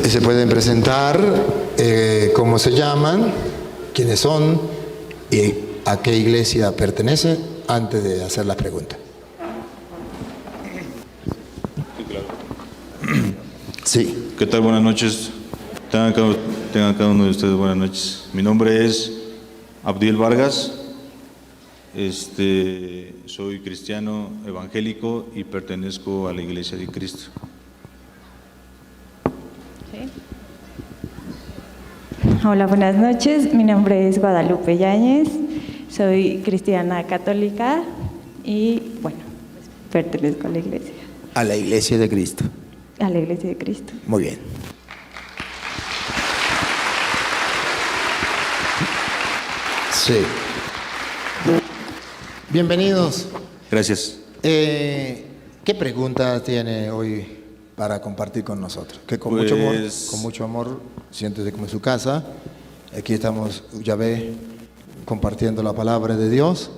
Se pueden presentar cómo se llaman, quiénes son y a qué iglesia pertenece antes de hacer la pregunta. Sí. ¿Qué tal? Buenas noches. Tengan cada uno de ustedes buenas noches. Mi nombre es Abdiel Vargas. Soy cristiano evangélico y pertenezco a la Iglesia de Cristo. Sí. Hola, buenas noches. Mi nombre es Guadalupe Yáñez. Soy cristiana católica y, bueno, pertenezco a la iglesia. A la Iglesia de Cristo. A la Iglesia de Cristo. Muy bien. Sí. Bienvenidos. Gracias. ¿Qué preguntas tiene hoy para compartir con nosotros? Que con mucho amor, siéntese como en su casa. Aquí estamos, ya ve, compartiendo la palabra de Dios,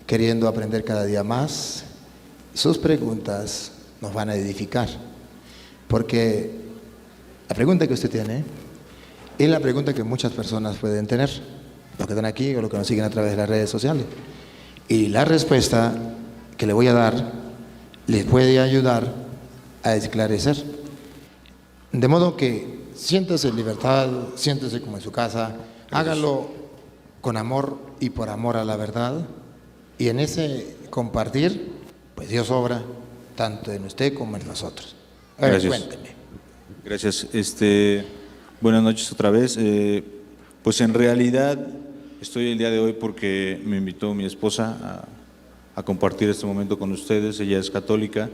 queriendo aprender cada día más. Sus preguntas nos van a edificar, porque la pregunta que usted tiene es la pregunta que muchas personas pueden tener, los que están aquí o los que nos siguen a través de las redes sociales. Y la respuesta que le voy a dar les puede ayudar a esclarecer. De modo que siéntese en libertad, siéntese como en su casa, hágalo con amor y por amor a la verdad. Y en ese compartir, pues Dios obra tanto en usted como en nosotros. Gracias. Cuénteme. Gracias. Buenas noches otra vez. Pues en realidad estoy el día de hoy porque me invitó mi esposa a compartir este momento con ustedes. Ella es católica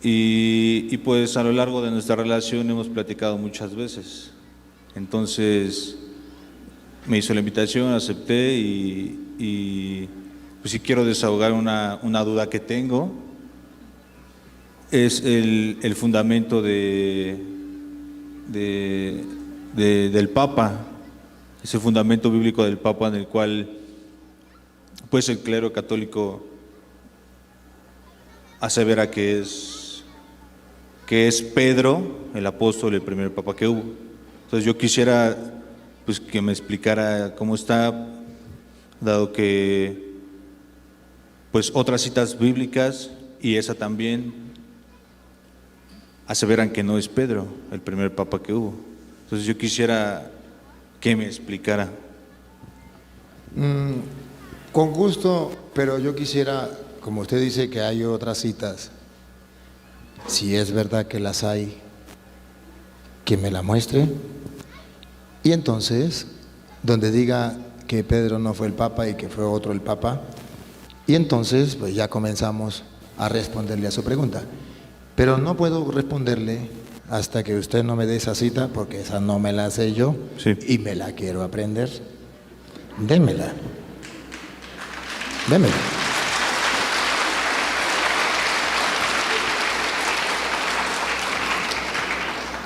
y pues a lo largo de nuestra relación hemos platicado muchas veces. Entonces me hizo la invitación, acepté y pues si quiero desahogar una duda que tengo. Es el fundamento del Papa, ese fundamento bíblico del Papa en el cual pues el clero católico asevera que es Pedro, el apóstol, el primer Papa que hubo. Entonces yo quisiera pues que me explicara cómo está, dado que pues otras citas bíblicas y esa también aseveran que no es Pedro el primer papa que hubo. Entonces yo quisiera que me explicara. Con gusto, pero yo quisiera, como usted dice que hay otras citas, si es verdad que las hay, que me la muestre. Y entonces, donde diga que Pedro no fue el papa y que fue otro el papa, y entonces pues ya comenzamos a responderle a su pregunta. Pero no puedo responderle hasta que usted no me dé esa cita, porque esa no me la sé yo, Sí. Y me la quiero aprender. Démela. Démela.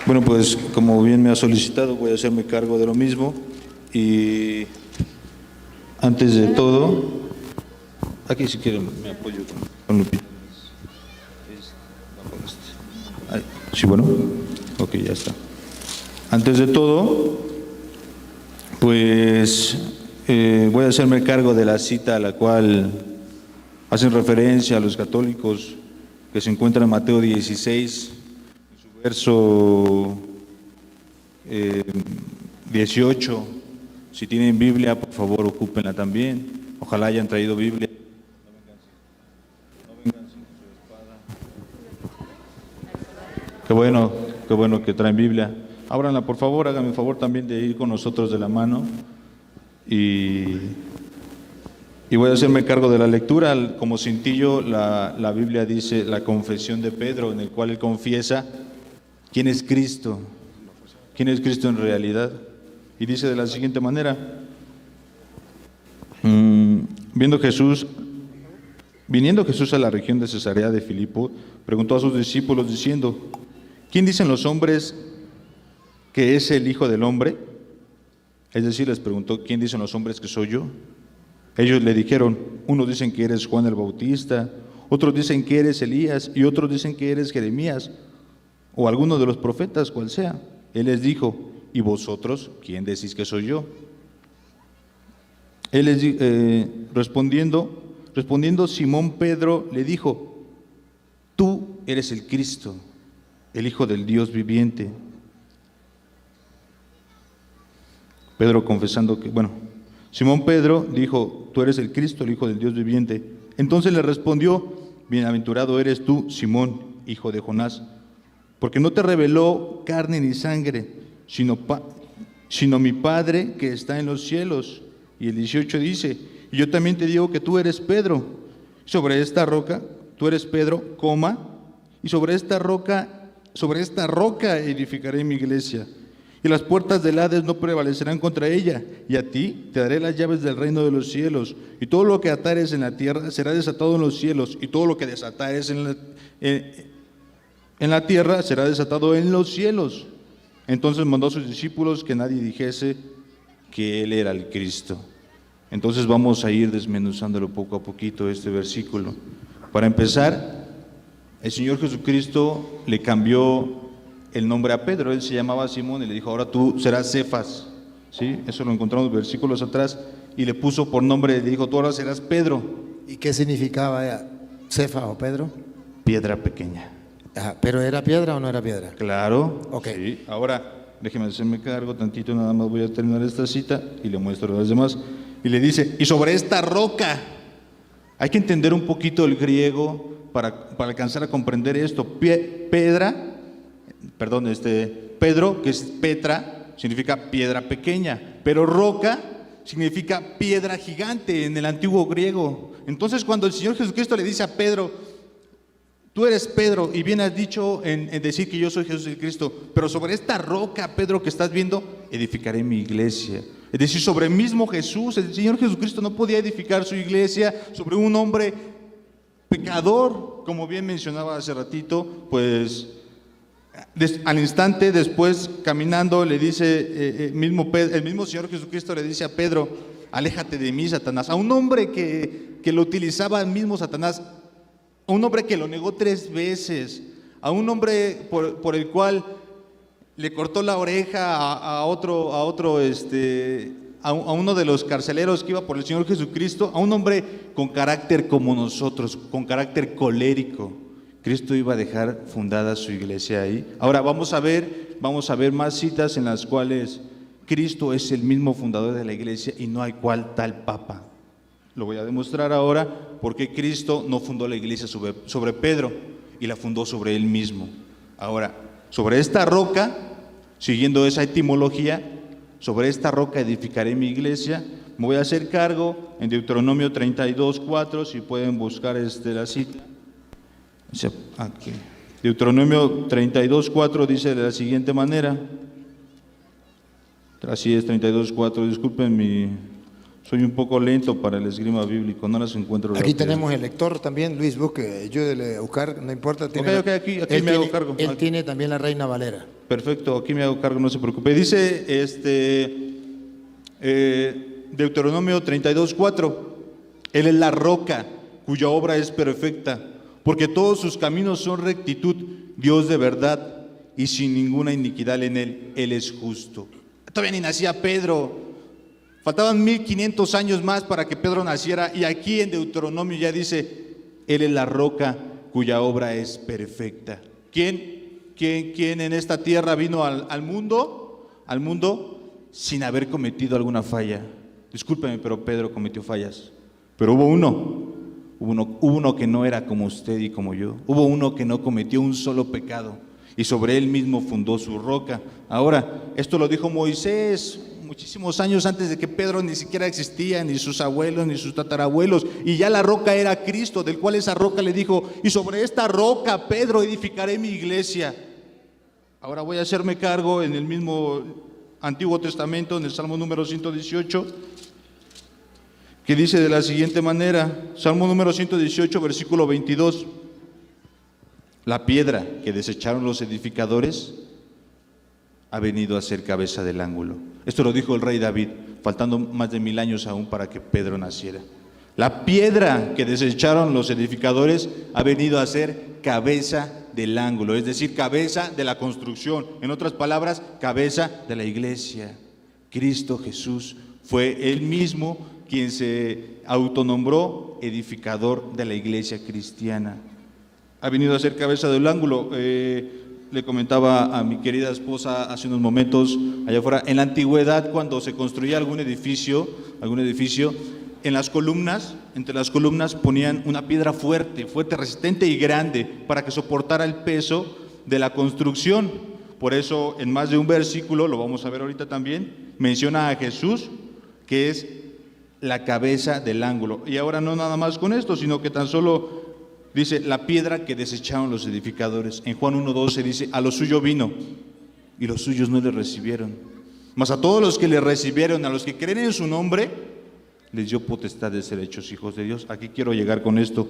Bueno, pues como bien me ha solicitado, voy a hacerme cargo de lo mismo y antes de todo, aquí si quieren me apoyo con Lupita. Sí, bueno, ok, ya está. Antes de todo, pues voy a hacerme cargo de la cita a la cual hacen referencia a los católicos, que se encuentra en Mateo 16, en su verso 18. Si tienen Biblia, por favor, ocúpenla también. Ojalá hayan traído Biblia. Qué bueno que traen Biblia. Ábranla, por favor, háganme el favor también de ir con nosotros de la mano. Y voy a hacerme cargo de la lectura. Como cintillo, la Biblia dice la confesión de Pedro, en el cual él confiesa quién es Cristo en realidad. Y dice de la siguiente manera: viniendo Jesús a la región de Cesarea de Filipo, preguntó a sus discípulos diciendo: ¿quién dicen los hombres que es el Hijo del Hombre? Es decir, les preguntó: ¿quién dicen los hombres que soy yo? Ellos le dijeron: unos dicen que eres Juan el Bautista, otros dicen que eres Elías y otros dicen que eres Jeremías o alguno de los profetas, cual sea. Él les dijo: ¿y vosotros quién decís que soy yo? Él les respondiendo Simón Pedro le dijo: tú eres el Cristo, el Hijo del Dios viviente. Pedro confesando Simón Pedro dijo: tú eres el Cristo, el Hijo del Dios viviente. Entonces le respondió: bienaventurado eres tú, Simón, hijo de Jonás, porque no te reveló carne ni sangre, sino mi Padre que está en los cielos. Y el 18 dice: y yo también te digo que tú eres Pedro, sobre esta roca, tú eres Pedro, y sobre esta roca edificaré mi iglesia, y las puertas del Hades no prevalecerán contra ella, y a ti te daré las llaves del reino de los cielos, y todo lo que atares en la tierra será desatado en los cielos, y todo lo que desatares en la tierra será desatado en los cielos. Entonces mandó a sus discípulos que nadie dijese que él era el Cristo. Entonces vamos a ir desmenuzándolo poco a poquito este versículo. Para empezar, el Señor Jesucristo le cambió el nombre a Pedro. Él se llamaba Simón y le dijo: ahora tú serás Cefas, ¿sí? Eso lo encontramos versículos atrás, y le puso por nombre, le dijo: tú ahora serás Pedro. ¿Y qué significaba Cefas o Pedro? Piedra pequeña. Ajá, ¿pero era piedra o no era piedra? Claro. Okay. Sí. Ahora, déjeme hacerme cargo tantito, nada más voy a terminar esta cita y le muestro las demás. Y le dice: y sobre esta roca. Hay que entender un poquito el griego para alcanzar a comprender esto. Pedro, que es Petra, significa piedra pequeña, pero roca significa piedra gigante en el antiguo griego. Entonces, cuando el Señor Jesucristo le dice a Pedro: tú eres Pedro, y bien has dicho en decir que yo soy Jesús el Cristo, pero sobre esta roca, Pedro, que estás viendo, edificaré mi iglesia. Es decir, sobre el mismo Jesús. El Señor Jesucristo no podía edificar su iglesia sobre un hombre pecador, como bien mencionaba hace ratito. Pues al instante después, caminando, le dice el mismo Señor Jesucristo le dice a Pedro: aléjate de mí, Satanás. A un hombre que lo utilizaba el mismo Satanás, a un hombre que lo negó 3 veces, a un hombre por el cual le cortó la oreja a uno de los carceleros que iba por el Señor Jesucristo, a un hombre con carácter como nosotros, con carácter colérico. Cristo iba a dejar fundada su iglesia ahí. Ahora vamos a ver más citas en las cuales Cristo es el mismo fundador de la iglesia y no hay cual tal papa. Lo voy a demostrar ahora porque Cristo no fundó la iglesia sobre Pedro y la fundó sobre él mismo. Ahora, sobre esta roca, siguiendo esa etimología, sobre esta roca edificaré mi iglesia. Me voy a hacer cargo en Deuteronomio 32:4, si pueden buscar la cita. Aquí. Deuteronomio 32:4 dice de la siguiente manera. Así es, 32:4, disculpen soy un poco lento para el esgrima bíblico, no las encuentro. Aquí tenemos el lector también, Luis, busque, ayúdele a buscar, no importa. Aquí me hago cargo. Él tiene también la Reina Valera. Perfecto, aquí me hago cargo, no se preocupe. Dice Deuteronomio 32:4, Él es la roca cuya obra es perfecta, porque todos sus caminos son rectitud, Dios de verdad y sin ninguna iniquidad en él, Él es justo. Todavía ni nacía Pedro. Faltaban 1500 años más para que Pedro naciera, y aquí en Deuteronomio ya dice: Él es la roca cuya obra es perfecta. ¿Quién en esta tierra vino al mundo sin haber cometido alguna falla? Discúlpeme, pero Pedro cometió fallas. Pero hubo uno que no era como usted y como yo. Hubo uno que no cometió un solo pecado, y sobre él mismo fundó su roca. Ahora, esto lo dijo Moisés muchísimos años antes de que Pedro ni siquiera existía, ni sus abuelos, ni sus tatarabuelos, y ya la roca era Cristo, del cual esa roca le dijo: y sobre esta roca, Pedro, edificaré mi iglesia. Ahora voy a hacerme cargo en el mismo Antiguo Testamento, en el Salmo número 118, que dice de la siguiente manera, Salmo número 118, versículo 22, la piedra que desecharon los edificadores ha venido a ser cabeza del ángulo. Esto lo dijo el rey David, faltando más de 1000 años aún para que Pedro naciera. La piedra que desecharon los edificadores ha venido a ser cabeza del ángulo, es decir, cabeza de la construcción. En otras palabras, cabeza de la iglesia. Cristo Jesús fue Él mismo quien se autonombró edificador de la iglesia cristiana. Ha venido a ser cabeza del ángulo. Le comentaba a mi querida esposa hace unos momentos allá afuera, en la antigüedad, cuando se construía algún edificio, en las columnas, entre las columnas ponían una piedra fuerte, resistente y grande, para que soportara el peso de la construcción. Por eso, en más de un versículo, lo vamos a ver ahorita también, menciona a Jesús, que es la cabeza del ángulo. Y ahora no nada más con esto, sino que tan solo dice, la piedra que desecharon los edificadores. En Juan 1:12 dice, a lo suyo vino, y los suyos no le recibieron. Mas a todos los que le recibieron, a los que creen en su nombre, les dio potestad de ser hechos hijos de Dios. Aquí quiero llegar con esto.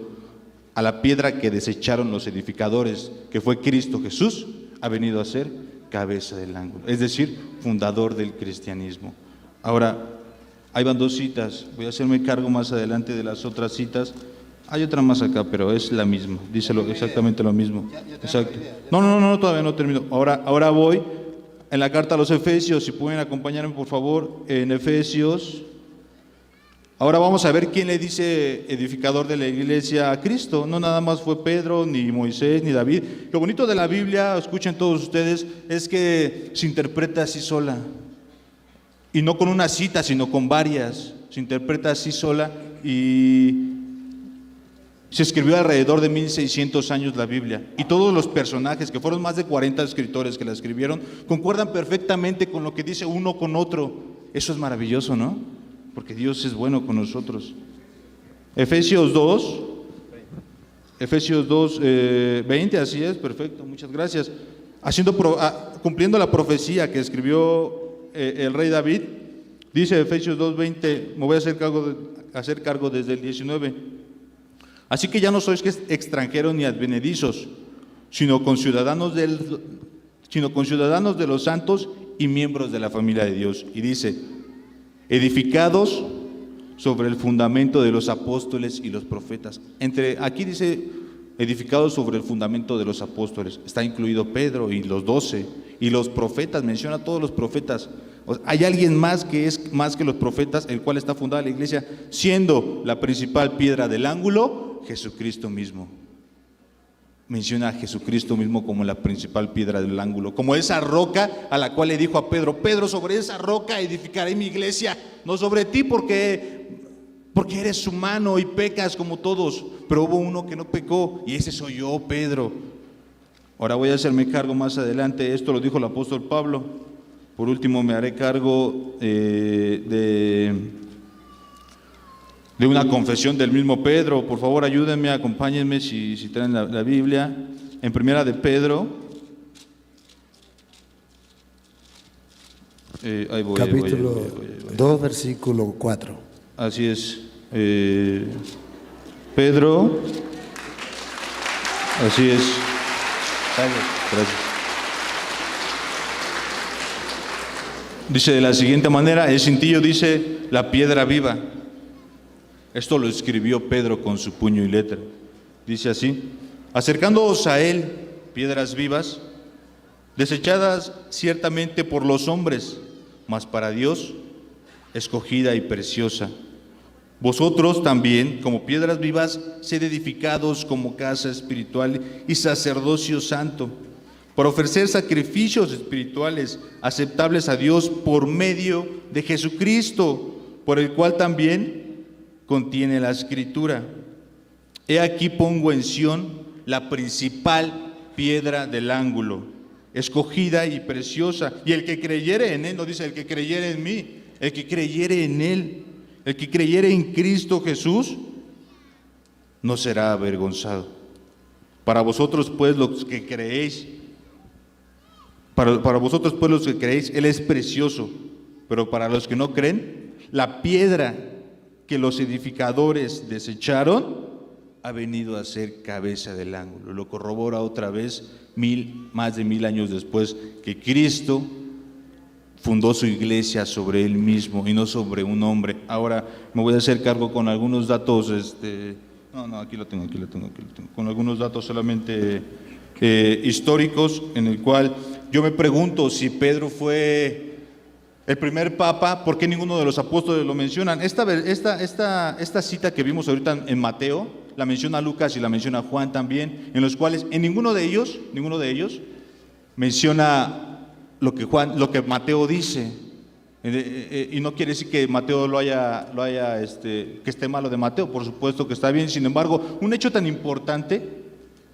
A la piedra que desecharon los edificadores, que fue Cristo Jesús, ha venido a ser cabeza del ángulo, es decir, fundador del cristianismo. Ahora, ahí van dos citas, voy a hacerme cargo más adelante de las otras citas. Hay otra más acá, pero es la misma, dice exactamente lo mismo. Exacto. No, todavía no termino. Ahora voy en la carta a los Efesios, si pueden acompañarme por favor, en Efesios. Ahora vamos a ver quién le dice edificador de la iglesia a Cristo. No nada más fue Pedro, ni Moisés, ni David. Lo bonito de la Biblia, escuchen todos ustedes, es que se interpreta así sola. Y no con una cita, sino con varias. Se interpreta así sola y se escribió alrededor de 1600 años la Biblia. Y todos los personajes, que fueron más de 40 escritores que la escribieron, concuerdan perfectamente con lo que dice uno con otro. Eso es maravilloso, ¿no? Porque Dios es bueno con nosotros. Efesios 2, 20, así es, perfecto, muchas gracias. Cumpliendo la profecía que escribió el rey David, dice Efesios 2:20, me voy a hacer cargo desde el 19. Así que ya no sois extranjeros ni advenedizos, sino conciudadanos de los santos y miembros de la familia de Dios. Y dice, edificados sobre el fundamento de los apóstoles y los profetas. Aquí dice edificados sobre el fundamento de los apóstoles. Está incluido Pedro y los 12 y los profetas, menciona a todos los profetas. Hay alguien más que es más que los profetas, el cual está fundada la iglesia, siendo la principal piedra del ángulo Jesucristo mismo. Menciona a Jesucristo mismo como la principal piedra del ángulo, como esa roca a la cual le dijo a Pedro, Pedro, sobre esa roca edificaré mi iglesia, no sobre ti porque eres humano y pecas como todos, pero hubo uno que no pecó y ese soy yo, Pedro. Ahora voy a hacerme cargo más adelante, esto lo dijo el apóstol Pablo. Por último me haré cargo de una confesión del mismo Pedro. Por favor, ayúdenme, acompáñenme si traen la Biblia. En primera de Pedro, ahí voy, capítulo 2, versículo 4. Así es. Pedro, así es. Gracias. Dice de la siguiente manera, el cintillo dice, la piedra viva. Esto lo escribió Pedro con su puño y letra. Dice así, acercándoos a él, piedras vivas, desechadas ciertamente por los hombres, mas para Dios, escogida y preciosa. Vosotros también, como piedras vivas, sed edificados como casa espiritual y sacerdocio santo, para ofrecer sacrificios espirituales aceptables a Dios por medio de Jesucristo, por el cual también contiene la Escritura. He aquí pongo en Sión la principal piedra del ángulo, escogida y preciosa, y el que creyere en él, no dice el que creyere en mí, el que creyere en él, el que creyere en Cristo Jesús, no será avergonzado. Para vosotros pues los que creéis, para vosotros pues los que creéis, él es precioso, pero para los que no creen, la piedra que los edificadores desecharon ha venido a ser cabeza del ángulo. Lo corrobora otra vez más de 1000 años después, que Cristo fundó su iglesia sobre él mismo y no sobre un hombre. Ahora me voy a hacer cargo con algunos datos, aquí lo tengo, con algunos datos solamente históricos, en el cual yo me pregunto si Pedro fue el primer papa, ¿por qué ninguno de los apóstoles lo mencionan? Esta cita que vimos ahorita en Mateo, la menciona Lucas y la menciona Juan también, en los cuales en ninguno de ellos menciona lo que Mateo dice. Y no quiere decir que Mateo que esté malo de Mateo, por supuesto que está bien. Sin embargo, un hecho tan importante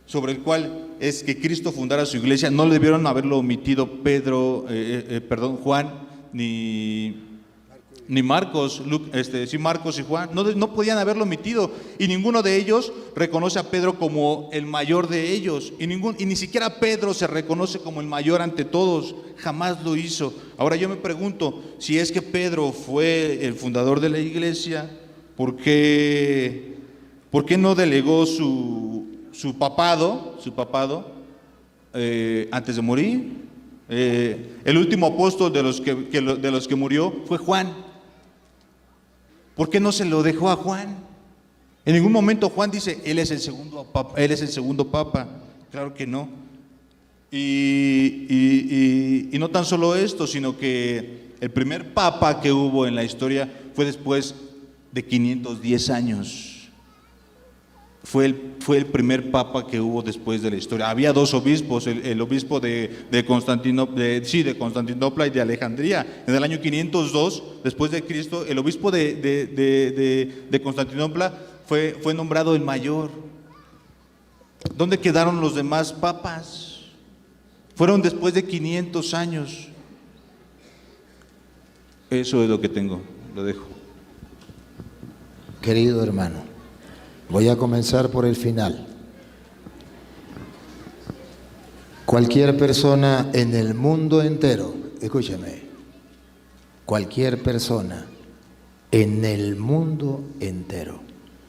sobre el cual es que Cristo fundara su iglesia, no le debieron haberlo omitido Juan ni Marcos, Marcos y Juan, no podían haberlo omitido, y ninguno de ellos reconoce a Pedro como el mayor de ellos, y ni siquiera Pedro se reconoce como el mayor ante todos, jamás lo hizo. Ahora yo me pregunto, si es que Pedro fue el fundador de la iglesia, ¿por qué no delegó su papado antes de morir? El último apóstol de los que murió fue Juan. ¿Por qué no se lo dejó a Juan? En ningún momento Juan dice, él es el segundo papa. Claro que no. Y no tan solo esto, sino que el primer papa que hubo en la historia fue después de 510 años. Fue el primer papa que hubo después de la historia. Había dos obispos, el obispo de Constantinopla y de Alejandría. En el año 502, después de Cristo, el obispo de Constantinopla fue nombrado el mayor. ¿Dónde quedaron los demás papas? Fueron después de 500 años. Eso es lo que tengo, lo dejo. Querido hermano, voy a comenzar por el final. Cualquier persona en el mundo entero, escúcheme, cualquier persona en el mundo entero,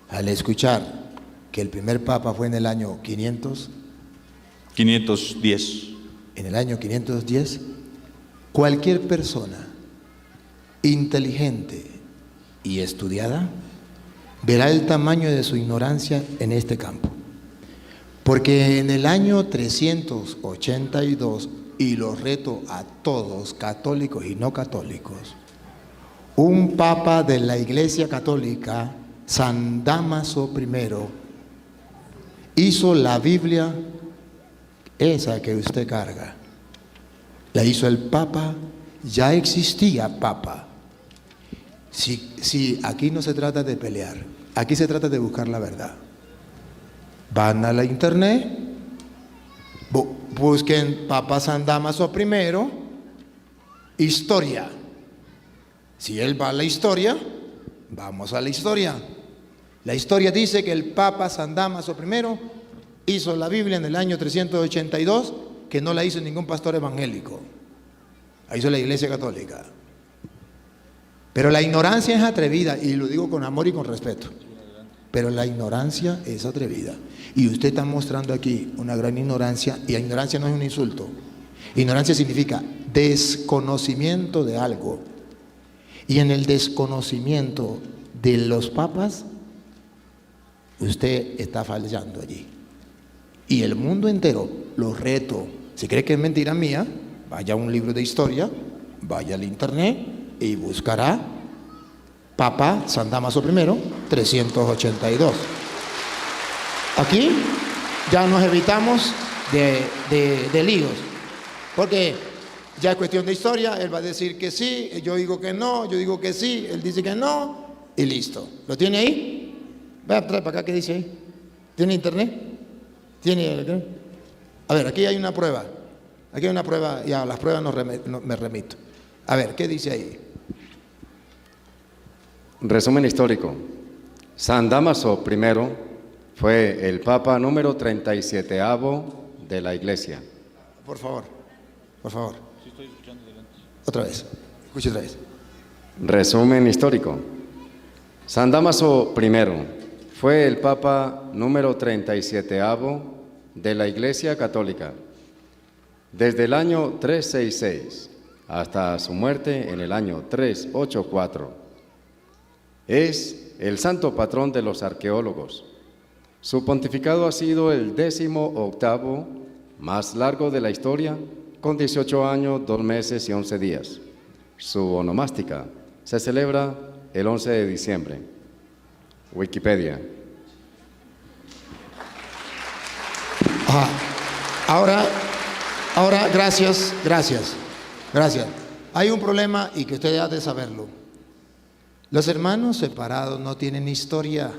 al escuchar que el primer papa fue en el año 510, en el año 510, cualquier persona inteligente y estudiada verá el tamaño de su ignorancia en este campo. Porque en el año 382, y lo reto a todos, católicos y no católicos, un papa de la Iglesia Católica, San Dámaso I, hizo la Biblia, esa que usted carga, la hizo el Papa, ya existía Papa. Si aquí no se trata de pelear, aquí se trata de buscar la verdad. Van a la internet, busquen Papa San Dámaso I, historia. Si él va a la historia, vamos a la historia. La historia dice que el Papa San Dámaso I hizo la Biblia en el año 382, que no la hizo ningún pastor evangélico, la hizo la Iglesia Católica. Pero la ignorancia es atrevida, y lo digo con amor y con respeto, pero la ignorancia es atrevida. Y usted está mostrando aquí una gran ignorancia, y la ignorancia no es un insulto. Ignorancia significa desconocimiento de algo. Y en el desconocimiento de los papas, usted está fallando allí. Y el mundo entero, lo reto, si cree que es mentira mía, vaya a un libro de historia, vaya al internet y buscará Papa San Dámaso I, 382. Aquí ya nos evitamos de líos, porque ya es cuestión de historia. Él va a decir que sí, yo digo que no, yo digo que sí, él dice que no, y listo. ¿Lo tiene ahí? Vaya, trae para acá, ¿qué dice ahí? ¿Tiene internet? ¿Tiene? A ver, aquí hay una prueba. Aquí hay una prueba, y a las pruebas me remito. A ver, ¿qué dice ahí? Resumen histórico. San Dámaso I fue el Papa número 37º de la Iglesia. Por favor, por favor. Sí, estoy escuchando delante. Otra vez, escuche otra vez. Resumen histórico. San Dámaso I fue el Papa número 37º de la Iglesia Católica. Desde el año 366 hasta su muerte en el año 384. Es el santo patrón de los arqueólogos. Su pontificado ha sido el 18º más largo de la historia, con 18 años, 2 meses y 11 días. Su onomástica se celebra el 11 de diciembre. Wikipedia. Ahora, gracias. Hay un problema y que usted ha de saberlo. Los hermanos separados no tienen historia.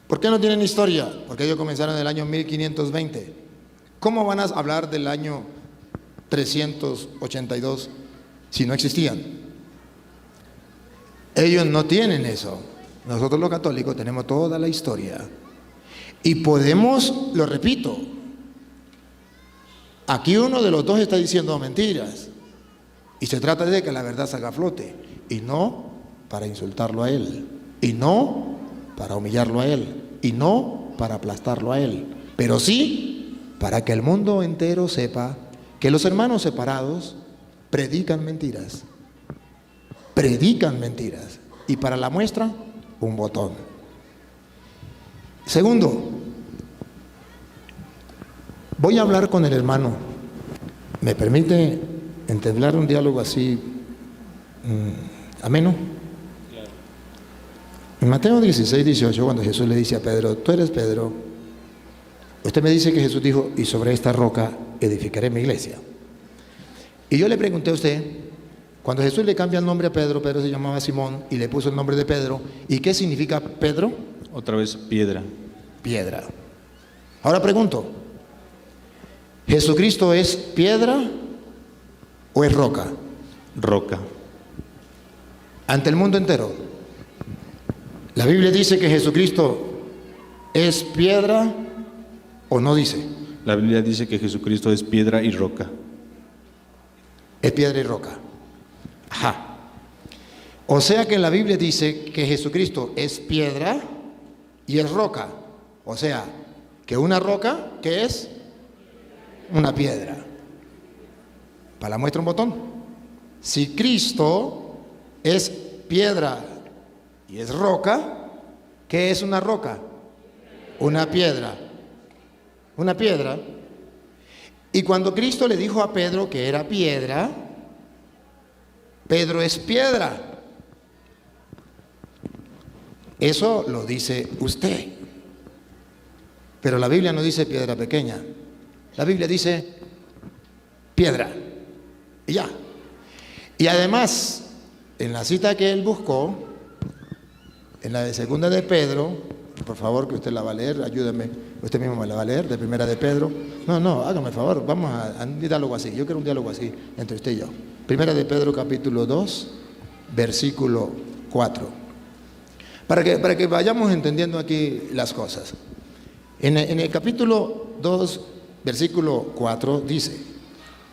¿Por qué no tienen historia? Porque ellos comenzaron en el año 1520. ¿Cómo van a hablar del año 382 si no existían? Ellos no tienen eso. Nosotros los católicos tenemos toda la historia. Y podemos, lo repito, aquí uno de los dos está diciendo mentiras. Y se trata de que la verdad salga a flote. Y no para insultarlo a él. Y no para humillarlo a él. Y no para aplastarlo a él. Pero sí para que el mundo entero sepa que los hermanos separados predican mentiras. Predican mentiras. Y para la muestra, un botón. Segundo, voy a hablar con el hermano. ¿Me permite entablar un diálogo así ameno? Claro. En Mateo 16, 18, cuando Jesús le dice a Pedro, tú eres Pedro, usted me dice que Jesús dijo, y sobre esta roca edificaré mi iglesia. Y yo le pregunté a usted, cuando Jesús le cambia el nombre a Pedro, Pedro se llamaba Simón y le puso el nombre de Pedro, ¿y qué significa Pedro? Otra vez piedra. Piedra. Ahora pregunto, ¿Jesucristo es piedra o es roca? Roca. Ante el mundo entero. ¿La Biblia dice que Jesucristo es piedra o no dice? La Biblia dice que Jesucristo es piedra y roca. Es piedra y roca. Ajá. O sea que la Biblia dice que Jesucristo es piedra y es roca. O sea, que una roca, ¿qué es? Una piedra. Para la muestra un botón. Si Cristo es piedra y es roca, ¿qué es una roca? Una piedra. Una piedra. Y cuando Cristo le dijo a Pedro que era piedra, Pedro es piedra. Eso lo dice usted. Pero la Biblia no dice piedra pequeña. La Biblia dice piedra. Y ya. Y además, en la cita que él buscó, en la de segunda de Pedro, por favor que usted la va a leer, ayúdeme, usted mismo me la va a leer, de primera de Pedro. No, hágame el favor, vamos a un diálogo así, yo quiero un diálogo así, entre usted y yo. Primera de Pedro capítulo 2, versículo 4. Para que vayamos entendiendo aquí las cosas. En el capítulo 2, versículo 4 dice: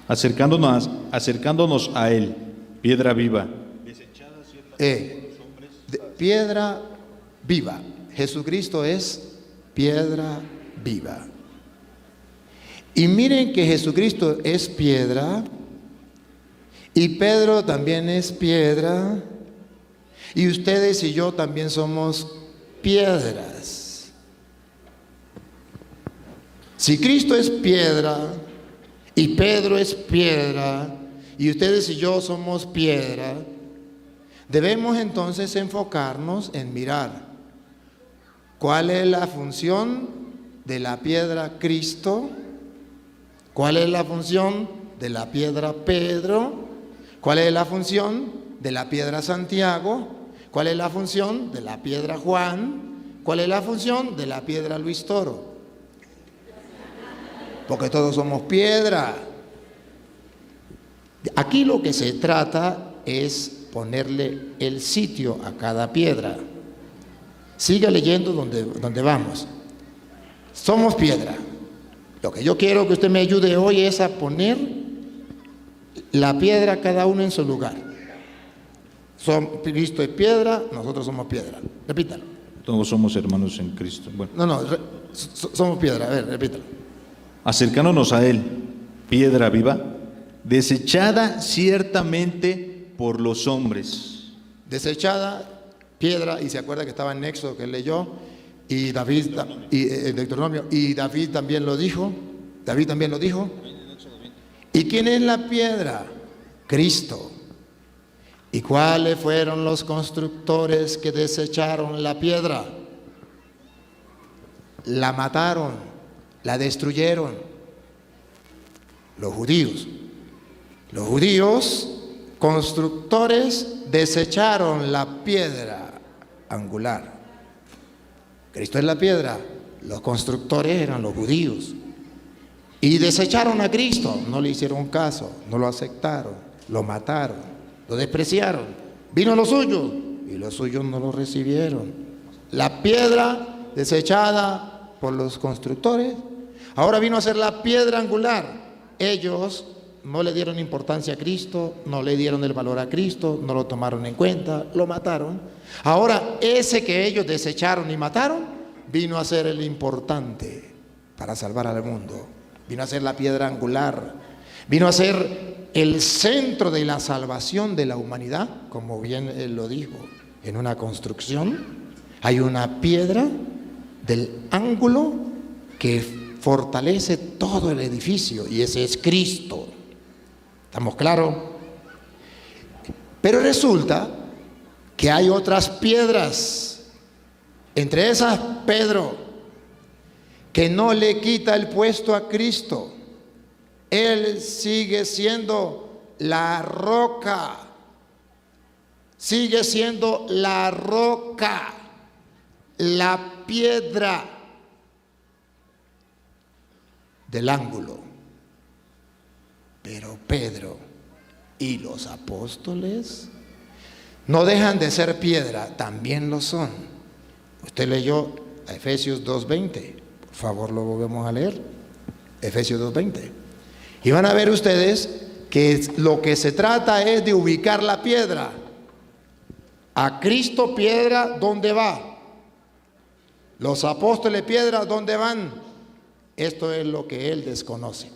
acercándonos a él, piedra viva, piedra viva. Jesucristo es piedra viva. Y miren que Jesucristo es piedra y Pedro también es piedra y ustedes y yo también somos piedras. Si Cristo es piedra y Pedro es piedra y ustedes y yo somos piedra, debemos entonces enfocarnos en mirar cuál es la función de la piedra Cristo, cuál es la función de la piedra Pedro, cuál es la función de la piedra Santiago, cuál es la función de la piedra Juan, cuál es la función de la piedra Luis Toro. Porque todos somos piedra. Aquí lo que se trata es ponerle el sitio a cada piedra. Siga leyendo donde vamos. Somos piedra. Lo que yo quiero que usted me ayude hoy es a poner la piedra cada uno en su lugar. Cristo es piedra, nosotros somos piedra. Repítalo. Todos somos hermanos en Cristo. Bueno. Somos piedra. A ver, repítalo. Acercándonos a él, piedra viva, desechada ciertamente por los hombres. Desechada, piedra, y se acuerda que estaba en Éxodo que él leyó, Y David, Deuteronomio, y David también lo dijo. David también lo dijo. ¿Y quién es la piedra? Cristo. ¿Y cuáles fueron los constructores que desecharon la piedra? La mataron, la destruyeron. Los judíos. Los judíos, constructores, desecharon la piedra angular. Cristo es la piedra. Los constructores eran los judíos. Y desecharon a Cristo. No le hicieron caso, no lo aceptaron, lo mataron, lo despreciaron. Vino lo suyo y los suyos no lo recibieron. La piedra desechada por los constructores, ahora vino a ser la piedra angular. Ellos no le dieron importancia a Cristo, no le dieron el valor a Cristo, no lo tomaron en cuenta, lo mataron. Ahora ese que ellos desecharon y mataron, vino a ser el importante para salvar al mundo. Vino a ser la piedra angular, vino a ser el centro de la salvación de la humanidad, como bien él lo dijo. En una construcción hay una piedra del ángulo que fortalece todo el edificio, y ese es Cristo. ¿Estamos claros? Pero resulta que hay otras piedras, entre esas Pedro, que no le quita el puesto a Cristo. Él sigue siendo la roca, sigue siendo la roca, la piedra del ángulo. Pero Pedro y los apóstoles no dejan de ser piedra, también lo son. Usted leyó a Efesios 2:20, por favor lo volvemos a leer, Efesios 2:20. Y van a ver ustedes que lo que se trata es de ubicar la piedra. A Cristo piedra, ¿dónde va? Los apóstoles piedra, ¿dónde van? Esto es lo que él desconoce,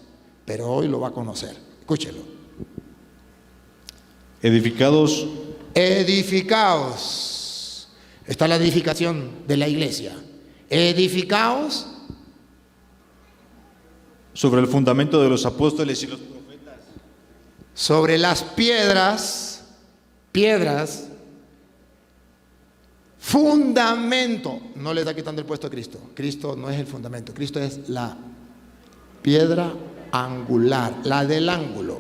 pero hoy lo va a conocer. Escúchelo. Edificados. Edificaos. Está la edificación de la iglesia. Edificaos Sobre el fundamento de los apóstoles y los profetas. Sobre las piedras, fundamento. No le está quitando el puesto a Cristo. Cristo no es el fundamento. Cristo es la piedra angular, la del ángulo.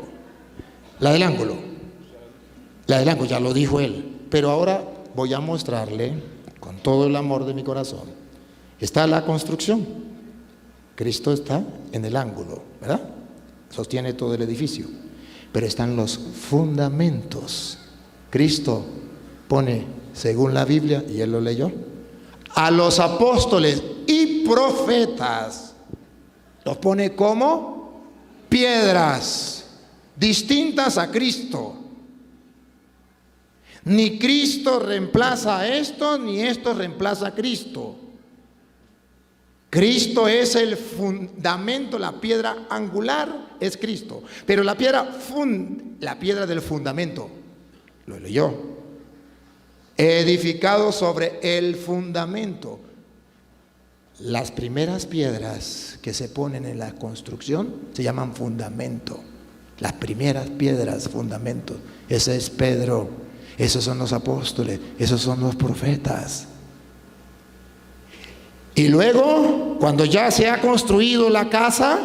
La del ángulo. La del ángulo, ya lo dijo él. Pero ahora voy a mostrarle, con todo el amor de mi corazón, está la construcción. Cristo está en el ángulo, ¿verdad? Sostiene todo el edificio. Pero están los fundamentos. Cristo pone, según la Biblia, y él lo leyó, a los apóstoles y profetas, los pone como piedras distintas a Cristo. Ni Cristo reemplaza a esto, ni esto reemplaza a Cristo. Cristo es el fundamento, la piedra angular es Cristo. Pero la piedra del fundamento, lo leyó, edificado sobre el fundamento. Las primeras piedras que se ponen en la construcción se llaman fundamento. Las primeras piedras, fundamento. Ese es Pedro, esos son los apóstoles, esos son los profetas. Y luego, cuando ya se ha construido la casa,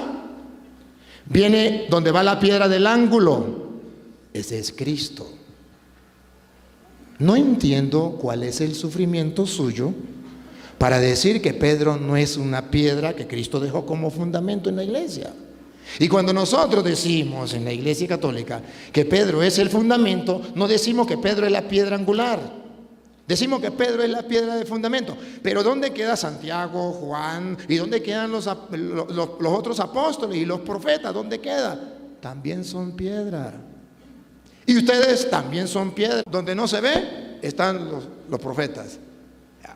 viene donde va la piedra del ángulo. Ese es Cristo. No entiendo cuál es el sufrimiento suyo para decir que Pedro no es una piedra que Cristo dejó como fundamento en la iglesia. Y cuando nosotros decimos en la iglesia católica que Pedro es el fundamento, no decimos que Pedro es la piedra angular. Decimos que Pedro es la piedra de fundamento. Pero ¿dónde queda Santiago, Juan? ¿Y dónde quedan los otros apóstoles y los profetas? ¿Dónde queda? También son piedra. Y ustedes también son piedra. Donde no se ve están los profetas,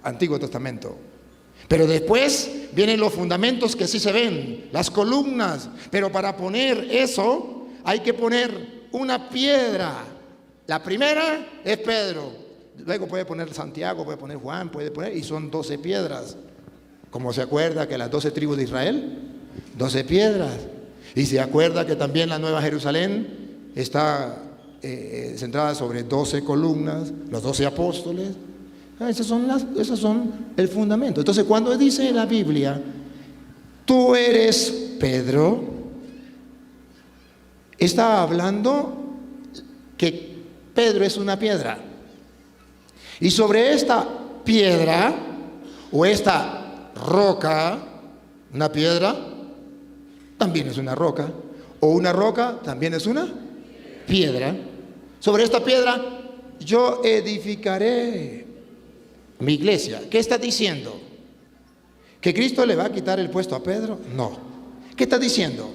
Antiguo Testamento. Pero después vienen los fundamentos que sí se ven, las columnas. Pero para poner eso hay que poner una piedra. La primera es Pedro. Luego puede poner Santiago, puede poner Juan, puede poner, y son 12 piedras. Como se acuerda que las 12 tribus de Israel, 12 piedras. Y se acuerda que también la Nueva Jerusalén está centrada sobre 12 columnas, los 12 apóstoles. Esas son el fundamento. Entonces, cuando dice la Biblia, tú eres Pedro, está hablando que Pedro es una piedra. Y sobre esta piedra, o esta roca, una piedra también es una roca, o una roca también es una piedra. Sobre esta piedra yo edificaré mi iglesia. ¿Qué está diciendo? ¿Que Cristo le va a quitar el puesto a Pedro? No. ¿Qué está diciendo?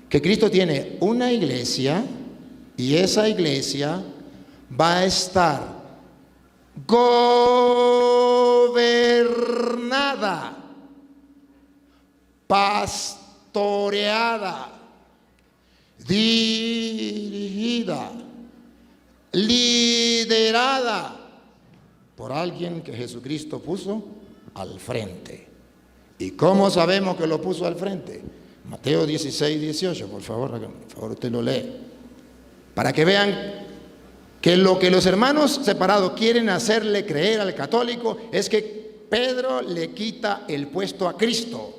Que Cristo tiene una iglesia y esa iglesia va a estar gobernada, pastoreada, dirigida, liderada por alguien que Jesucristo puso al frente. ¿Y cómo sabemos que lo puso al frente? Mateo 16, 18, por favor usted lo lee, para que vean que lo que los hermanos separados quieren hacerle creer al católico es que Pedro le quita el puesto a Cristo.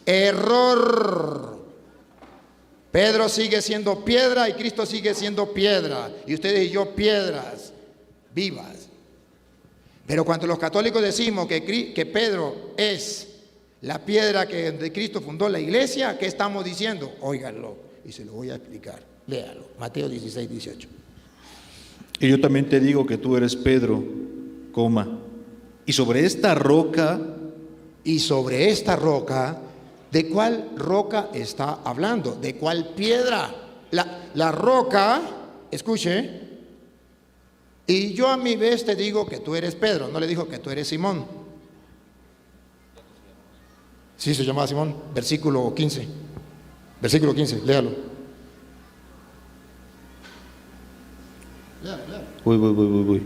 Error. Pedro sigue siendo piedra y Cristo sigue siendo piedra, y ustedes y yo piedras vivas. Pero cuando los católicos decimos que Pedro es la piedra que de Cristo fundó la iglesia, ¿qué estamos diciendo? Óiganlo, y se lo voy a explicar. Léalo, Mateo 16, 18. Y yo también te digo que tú eres Pedro, y sobre esta roca... Y sobre esta roca, ¿de cuál roca está hablando? ¿De cuál piedra? La roca, escuche, y yo a mi vez te digo que tú eres Pedro, no le dijo que tú eres Simón. Sí, se llamaba Simón, versículo 15. Versículo 15, léalo. Voy.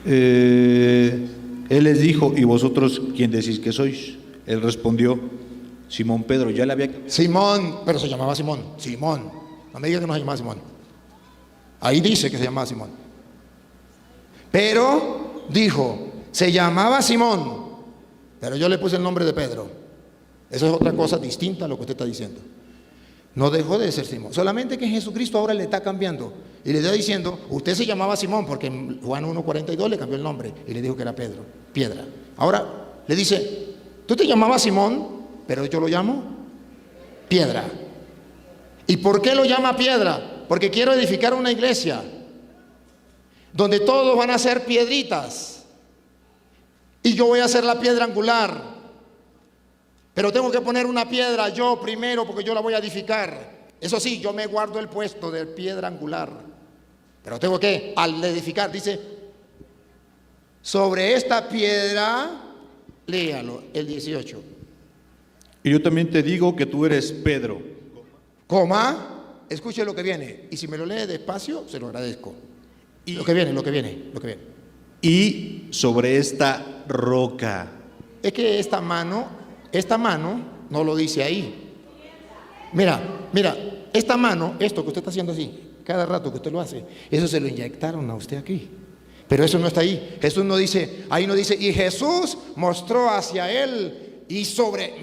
Él les dijo, ¿y vosotros quién decís que sois? Él respondió, Simón Pedro. Ya le había... Simón, pero se llamaba Simón. Simón, no me diga que no se llamaba Simón. Ahí dice que se llamaba Simón. Pero dijo, se llamaba Simón, pero yo le puse el nombre de Pedro. Eso es otra cosa distinta a lo que usted está diciendo. No dejó de ser Simón, solamente que Jesucristo ahora le está cambiando y le está diciendo, usted se llamaba Simón, porque en Juan 1:42 le cambió el nombre y le dijo que era Pedro, piedra. Ahora le dice, tú te llamabas Simón, pero yo lo llamo piedra. ¿Y por qué lo llama piedra? Porque quiero edificar una iglesia donde todos van a ser piedritas y yo voy a ser la piedra angular. Pero tengo que poner una piedra yo primero, porque yo la voy a edificar. Eso sí, yo me guardo el puesto de piedra angular, pero tengo que, al edificar, dice, sobre esta piedra, léalo, el 18. Y yo también te digo que tú eres Pedro. Escuche lo que viene, y si me lo lee despacio, se lo agradezco. Y lo que viene. Y sobre esta roca. Es que esta mano no lo dice ahí. Mira, esta mano, esto que usted está haciendo así, cada rato que usted lo hace, eso se lo inyectaron a usted aquí. Pero eso no está ahí. Jesús no dice, ahí no dice, y Jesús mostró hacia él y sobre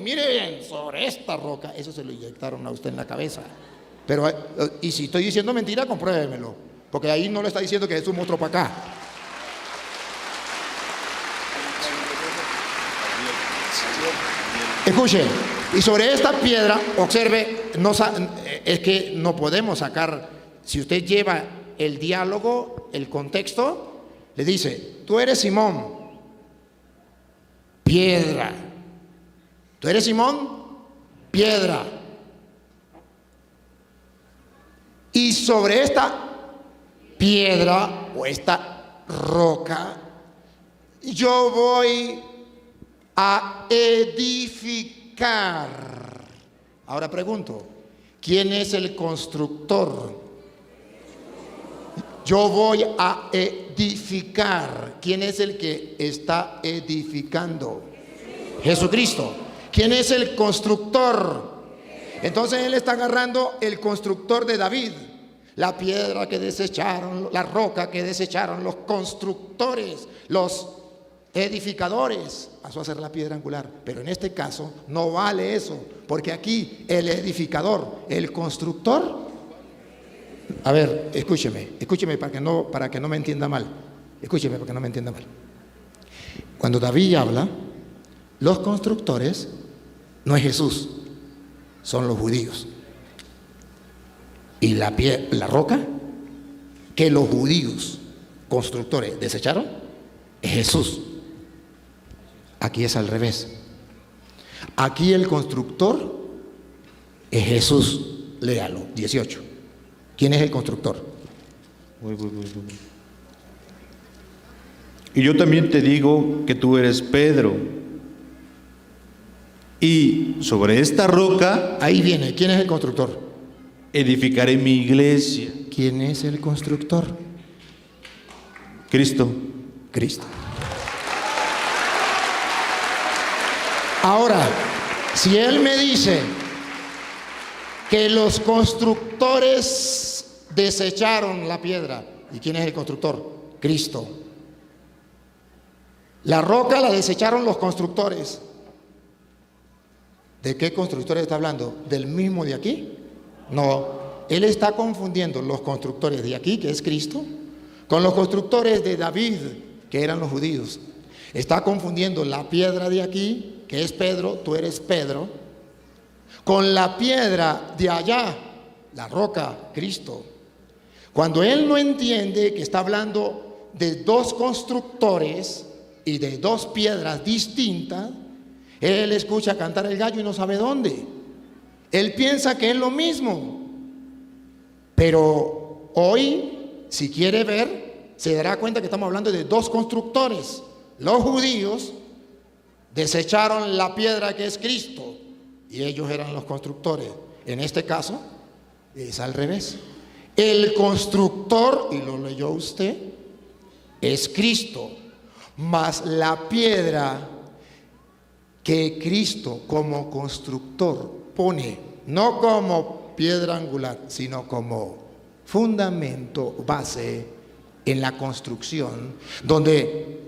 esta roca, eso se lo inyectaron a usted en la cabeza. Pero, y si estoy diciendo mentira, compruébemelo, porque ahí no le está diciendo que Jesús mostró para acá. Escuche, y sobre esta piedra, observe, es que no podemos sacar, si usted lleva el diálogo, el contexto, le dice, tú eres Simón, piedra. Tú eres Simón, piedra. Y sobre esta piedra o esta roca, yo voy a edificar. Ahora pregunto, ¿quién es el constructor? Yo voy a edificar. ¿Quién es el que está edificando? Jesucristo. ¿Quién es el constructor? Entonces él está agarrando el constructor de David. La piedra que desecharon, la roca que desecharon los constructores, los edificadores, pasó a ser la piedra angular. Pero en este caso no vale eso, porque aquí el edificador, el constructor. A ver, escúcheme para que no me entienda mal. Escúcheme para que no me entienda mal. Cuando David habla, los constructores no es Jesús, son los judíos. Y la roca que los judíos constructores desecharon es Jesús. Aquí es al revés. Aquí el constructor es Jesús. Léalo, 18. ¿Quién es el constructor? Voy. Y yo también te digo que tú eres Pedro, y sobre esta roca, ahí viene, ¿quién es el constructor? Edificaré mi iglesia. ¿Quién es el constructor? Cristo. Ahora, si él me dice que los constructores desecharon la piedra, ¿y quién es el constructor? Cristo. La roca la desecharon los constructores. ¿De qué constructores está hablando? ¿Del mismo de aquí? No, él está confundiendo los constructores de aquí, que es Cristo, con los constructores de David, que eran los judíos. Está confundiendo la piedra de aquí, que es Pedro, tú eres Pedro, con la piedra de allá, la roca, Cristo. Cuando él no entiende que está hablando de dos constructores y de dos piedras distintas, él escucha cantar el gallo y no sabe dónde. Él piensa que es lo mismo. Pero hoy, si quiere ver, se dará cuenta que estamos hablando de dos constructores. Los judíos desecharon la piedra que es Cristo y ellos eran los constructores. En este caso es al revés. El constructor, y lo leyó usted, es Cristo, mas la piedra que Cristo como constructor pone, no como piedra angular, sino como fundamento, base en la construcción, donde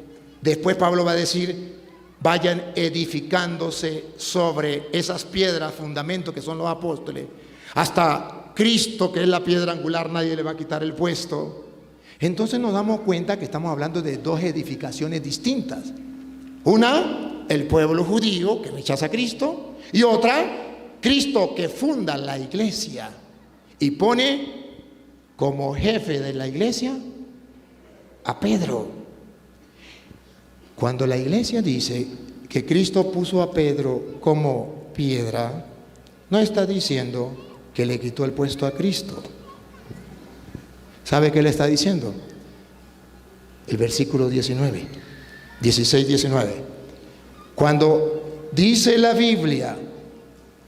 después Pablo va a decir, vayan edificándose sobre esas piedras, fundamentos que son los apóstoles, hasta Cristo, que es la piedra angular, nadie le va a quitar el puesto. Entonces nos damos cuenta que estamos hablando de dos edificaciones distintas. Una, el pueblo judío que rechaza a Cristo, y otra, Cristo que funda la iglesia y pone como jefe de la iglesia a Pedro. Cuando la iglesia dice que Cristo puso a Pedro como piedra, no está diciendo que le quitó el puesto a Cristo. ¿Sabe qué le está diciendo? El versículo 19, 16, 19. Cuando dice la Biblia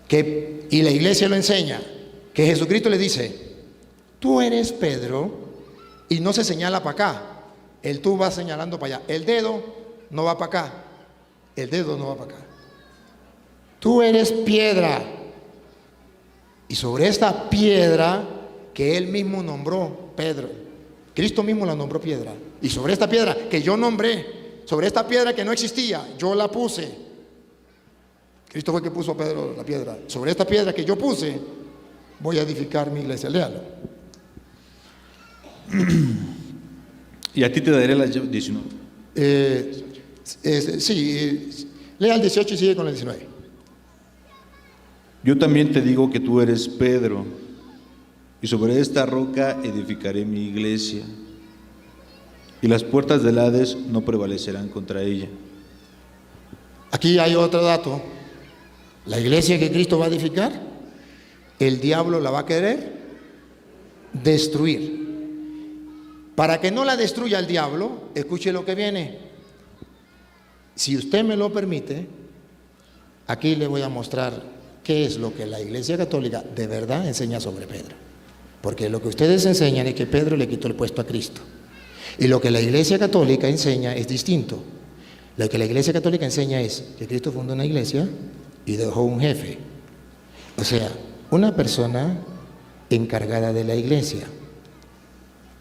que, y la iglesia lo enseña, que Jesucristo le dice, tú eres Pedro, y no se señala para acá, el tú va señalando para allá, el dedo no va para acá, el dedo no va para acá. Tú eres piedra, y sobre esta piedra que él mismo nombró Pedro, Cristo mismo la nombró piedra, y sobre esta piedra que yo nombré, sobre esta piedra que no existía, yo la puse. Cristo fue el que puso a Pedro la piedra. Sobre esta piedra que yo puse, voy a edificar mi iglesia. Léalo. Y a ti te daré las 19. Lea el 18 y sigue con el 19. Yo también te digo que tú eres Pedro, y sobre esta roca edificaré mi iglesia, y las puertas del Hades no prevalecerán contra ella. Aquí hay otro dato. La iglesia que Cristo va a edificar, el diablo la va a querer destruir. Para que no la destruya el diablo, escuche lo que viene. Si usted me lo permite, aquí le voy a mostrar qué es lo que la Iglesia Católica de verdad enseña sobre Pedro. Porque lo que ustedes enseñan es que Pedro le quitó el puesto a Cristo. Y lo que la Iglesia Católica enseña es distinto. Lo que la Iglesia Católica enseña es que Cristo fundó una iglesia y dejó un jefe. O sea, una persona encargada de la iglesia.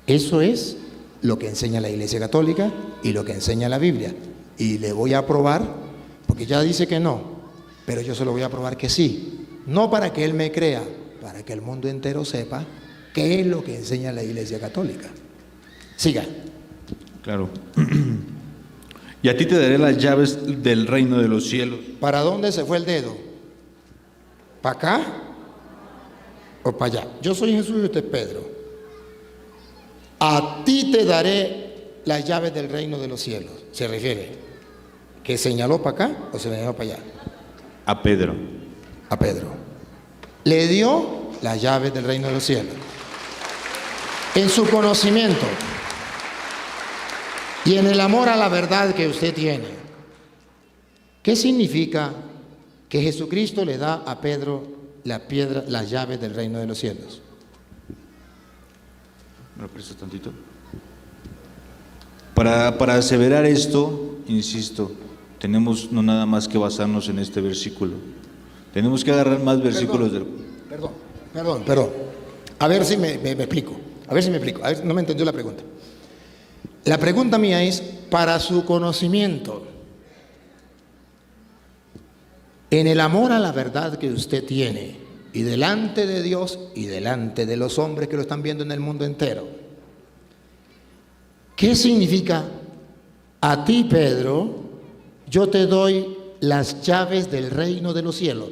Eso es lo que enseña la Iglesia Católica y lo que enseña la Biblia. Y le voy a probar, porque ya dice que no, pero yo se lo voy a probar que sí. No para que él me crea, para que el mundo entero sepa qué es lo que enseña la Iglesia Católica. Siga. Claro. Y a ti te daré las llaves del reino de los cielos. ¿Para dónde se fue el dedo? ¿Para acá o para allá? Yo soy Jesús y usted es Pedro. A ti te daré las llaves del reino de los cielos. Se refiere que señaló para acá o se señaló para allá. A Pedro. A Pedro. Le dio las llaves del reino de los cielos. En su conocimiento y en el amor a la verdad que usted tiene. ¿Qué significa que Jesucristo le da a Pedro las llaves del reino de los cielos? ¿Me lo prestas tantito? Para aseverar esto, insisto, tenemos no nada más que basarnos en este versículo. Tenemos que agarrar más versículos Perdón. A ver si me explico. A ver si no me entendió la pregunta. La pregunta mía es, para su conocimiento, en el amor a la verdad que usted tiene, y delante de Dios y delante de los hombres que lo están viendo en el mundo entero, ¿qué significa? A ti, Pedro, yo te doy las llaves del reino de los cielos.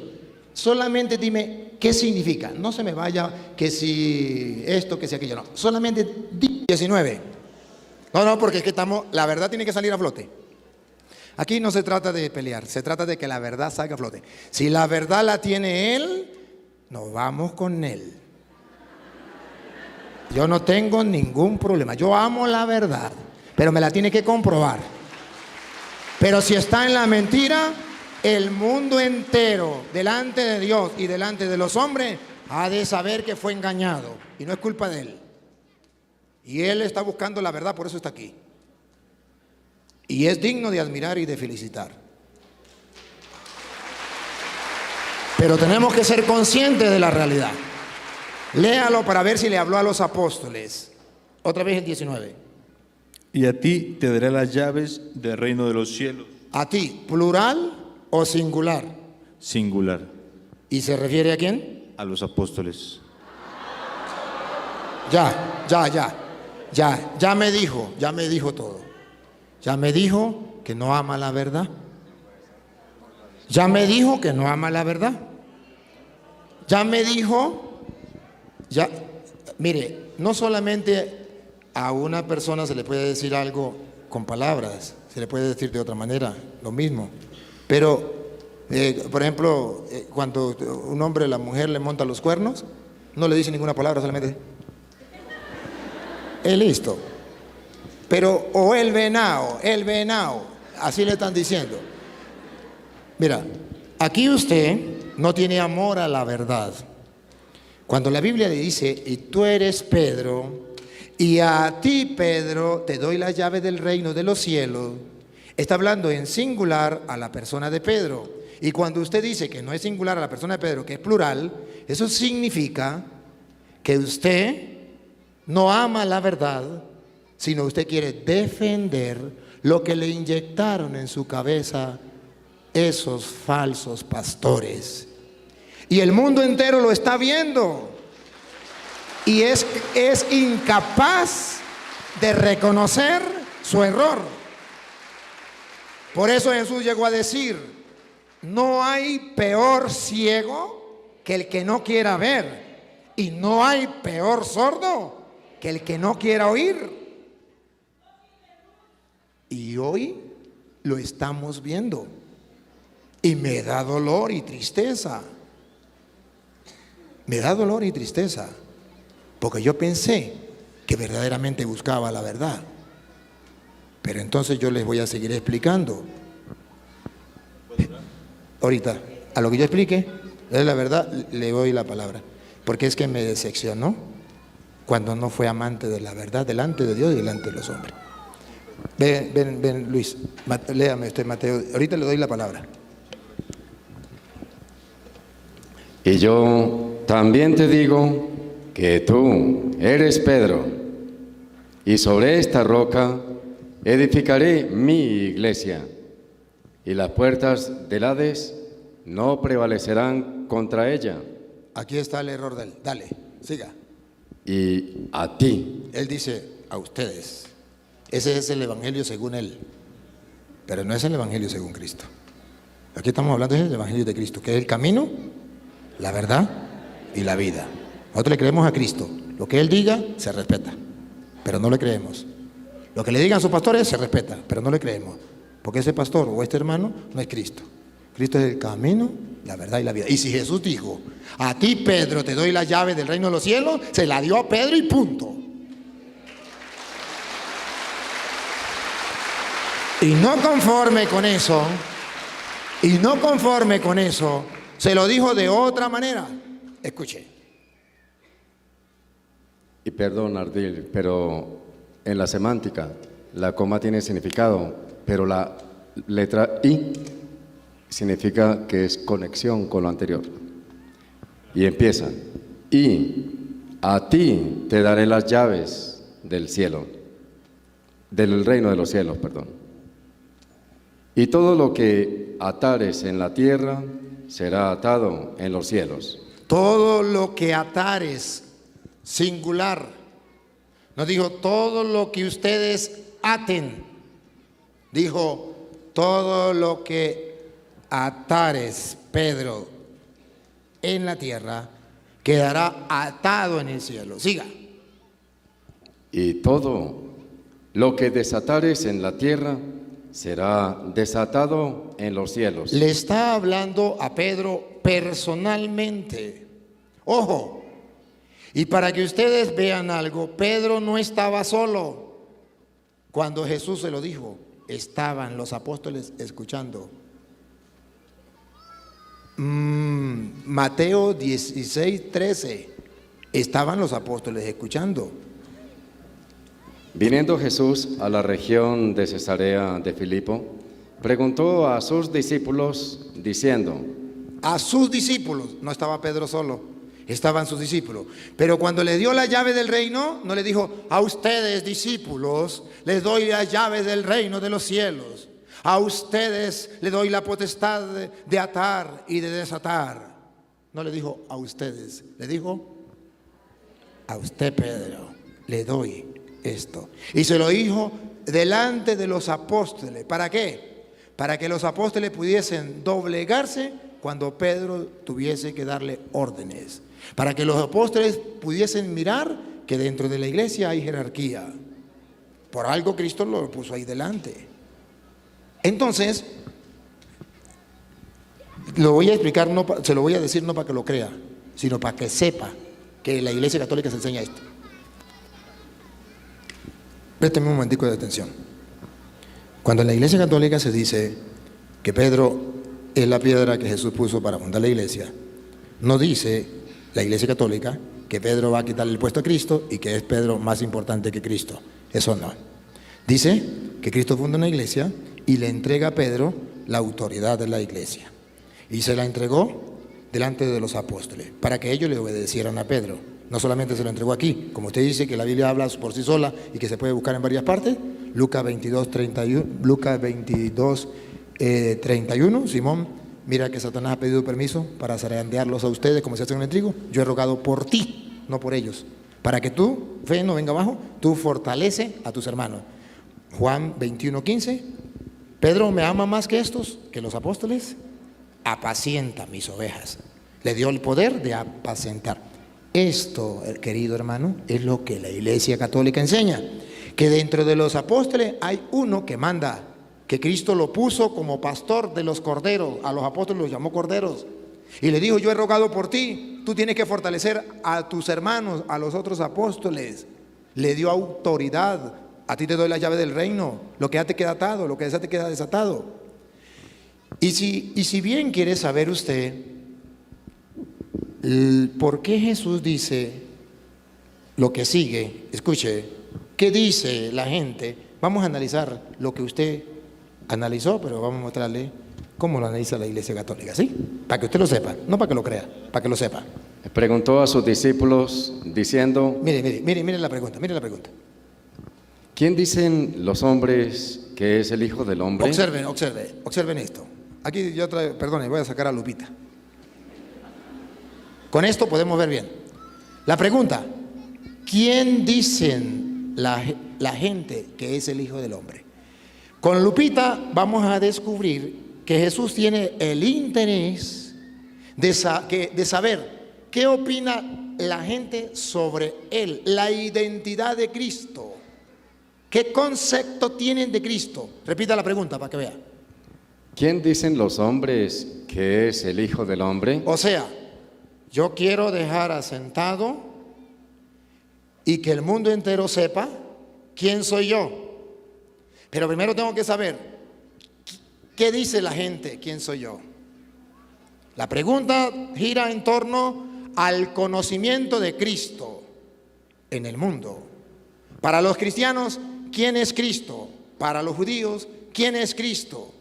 Solamente dime qué significa. No se me vaya que si esto, que si aquello, no. Solamente di 19. No, porque es que la verdad tiene que salir a flote. Aquí no se trata de pelear, se trata de que la verdad salga a flote. Si la verdad la tiene él, nos vamos con él. Yo no tengo ningún problema. Yo amo la verdad, pero me la tiene que comprobar. Pero si está en la mentira, el mundo entero, delante de Dios y delante de los hombres, ha de saber que fue engañado. Y no es culpa de él. Y él está buscando la verdad, por eso está aquí. Y es digno de admirar y de felicitar. Pero tenemos que ser conscientes de la realidad. Léalo para ver si le habló a los apóstoles. Otra vez el 19. Y a ti te daré las llaves del reino de los cielos. A ti, ¿plural o singular? Singular. ¿Y se refiere a quién? A los apóstoles. Ya me dijo todo. Ya me dijo que no ama la verdad. Ya me dijo que no ama la verdad. Ya me dijo, mire, no solamente a una persona se le puede decir algo con palabras, se le puede decir de otra manera, lo mismo. Pero, por ejemplo, cuando un hombre a la mujer le monta los cuernos, no le dice ninguna palabra, solamente listo. Pero, o el venado, así le están diciendo. Mira, aquí usted no tiene amor a la verdad. Cuando la Biblia le dice, y tú eres Pedro, y a ti, Pedro, te doy la llave del reino de los cielos, está hablando en singular a la persona de Pedro. Y cuando usted dice que no es singular a la persona de Pedro, que es plural, eso significa que usted no ama la verdad, sino usted quiere defender lo que le inyectaron en su cabeza esos falsos pastores. Y el mundo entero lo está viendo. Y es incapaz de reconocer su error. Por eso Jesús llegó a decir, no hay peor ciego que el que no quiera ver. Y no hay peor sordo que el que no quiera oír. Y hoy lo estamos viendo. Y me da dolor y tristeza. Me da dolor y tristeza. Porque yo pensé que verdaderamente buscaba la verdad. Pero entonces yo les voy a seguir explicando. Ahorita, a lo que yo explique, es la verdad, le doy la palabra. Porque es que me decepcionó cuando no fue amante de la verdad delante de Dios y delante de los hombres. Ven, Luis, léame usted, Mateo. Ahorita le doy la palabra. Y yo también te digo que tú eres Pedro, y sobre esta roca edificaré mi iglesia, y las puertas del Hades no prevalecerán contra ella. Aquí está el error de él. Dale, siga. Y a ti. Él dice a ustedes. Ese es el evangelio según él, pero no es el evangelio según Cristo. Aquí estamos hablando del evangelio de Cristo, que es el camino, la verdad y la vida. Nosotros le creemos a Cristo. Lo que él diga se respeta, pero no le creemos. Lo que le digan sus pastores se respeta, pero no le creemos, porque ese pastor o este hermano no es Cristo. Cristo es el camino, la verdad y la vida. Y si Jesús dijo, a ti Pedro te doy la llave del reino de los cielos, se la dio a Pedro y punto. Y no conforme con eso, se lo dijo de otra manera. Escuche. Y perdón, Ardil, pero en la semántica la coma tiene significado, pero la letra I significa que es conexión con lo anterior. Y empieza, y a ti te daré las llaves del cielo, del reino de los cielos, perdón. Y todo lo que atares en la tierra será atado en los cielos. Todo lo que atares, singular. No dijo todo lo que ustedes aten. Dijo todo lo que atares, Pedro, en la tierra, quedará atado en el cielo. Siga. Y todo lo que desatares en la tierra será desatado en los cielos. Le está hablando a Pedro personalmente. Ojo, y para que ustedes vean algo, Pedro no estaba solo. Cuando Jesús se lo dijo, estaban los apóstoles escuchando. Mateo 16:13, estaban los apóstoles escuchando. Viniendo Jesús a la región de Cesarea de Filipo, preguntó a sus discípulos diciendo, a sus discípulos, no estaba Pedro solo, estaban sus discípulos. Pero cuando le dio la llave del reino, no le dijo, a ustedes discípulos les doy las llaves del reino de los cielos. A ustedes le doy la potestad de atar y de desatar. No le dijo a ustedes, le dijo a usted Pedro, le doy esto. Y se lo dijo delante de los apóstoles. ¿Para qué? Para que los apóstoles pudiesen doblegarse cuando Pedro tuviese que darle órdenes. Para que los apóstoles pudiesen mirar que dentro de la iglesia hay jerarquía. Por algo Cristo lo puso ahí delante. Entonces, lo voy a explicar, se lo voy a decir no para que lo crea, sino para que sepa que en la Iglesia Católica se enseña esto. Présteme un momentico de atención. Cuando en la Iglesia Católica se dice que Pedro es la piedra que Jesús puso para fundar la iglesia, no dice la Iglesia Católica que Pedro va a quitarle el puesto a Cristo y que es Pedro más importante que Cristo. Eso no. Dice que Cristo funda una iglesia y le entrega a Pedro la autoridad de la iglesia. Y se la entregó delante de los apóstoles para que ellos le obedecieran a Pedro. No solamente se lo entregó aquí, como usted dice que la Biblia habla por sí sola y que se puede buscar en varias partes. Lucas 22:31, Simón, mira que Satanás ha pedido permiso para zarandearlos a ustedes como se hace con el trigo. Yo he rogado por ti, no por ellos, para que tu fe no venga abajo, tú fortalece a tus hermanos. Juan 21:15, Pedro me ama más que estos, que los apóstoles, apacienta mis ovejas. Le dio el poder de apacentar. Esto, querido hermano, es lo que la Iglesia Católica enseña, que dentro de los apóstoles hay uno que manda, que Cristo lo puso como pastor de los corderos, a los apóstoles los llamó corderos, y le dijo, yo he rogado por ti, tú tienes que fortalecer a tus hermanos, a los otros apóstoles. Le dio autoridad, a ti te doy la llave del reino, lo que ya te queda atado, lo que ya te queda desatado. Y si bien quiere saber usted por qué Jesús dice lo que sigue, escuche, ¿qué dice la gente Vamos a analizar lo que usted analizó, pero vamos a mostrarle cómo lo analiza la Iglesia Católica, ¿sí? Para que usted lo sepa, no para que lo crea, para que lo sepa. Preguntó a sus discípulos diciendo, Mire la pregunta, ¿quién dicen los hombres que es el Hijo del Hombre? Observen esto. Aquí yo perdone, voy a sacar a Lupita. Con esto podemos ver bien. La pregunta, ¿quién dicen la gente que es el Hijo del Hombre? Con Lupita vamos a descubrir que Jesús tiene el interés de saber qué opina la gente sobre Él, la identidad de Cristo. ¿Qué concepto tienen de Cristo? Repita la pregunta para que vea. ¿Quién dicen los hombres que es el Hijo del Hombre? O sea, yo quiero dejar asentado y que el mundo entero sepa quién soy yo. Pero primero tengo que saber qué dice la gente, quién soy yo. La pregunta gira en torno al conocimiento de Cristo en el mundo. Para los cristianos, ¿quién es Cristo? Para los judíos, ¿quién es Cristo?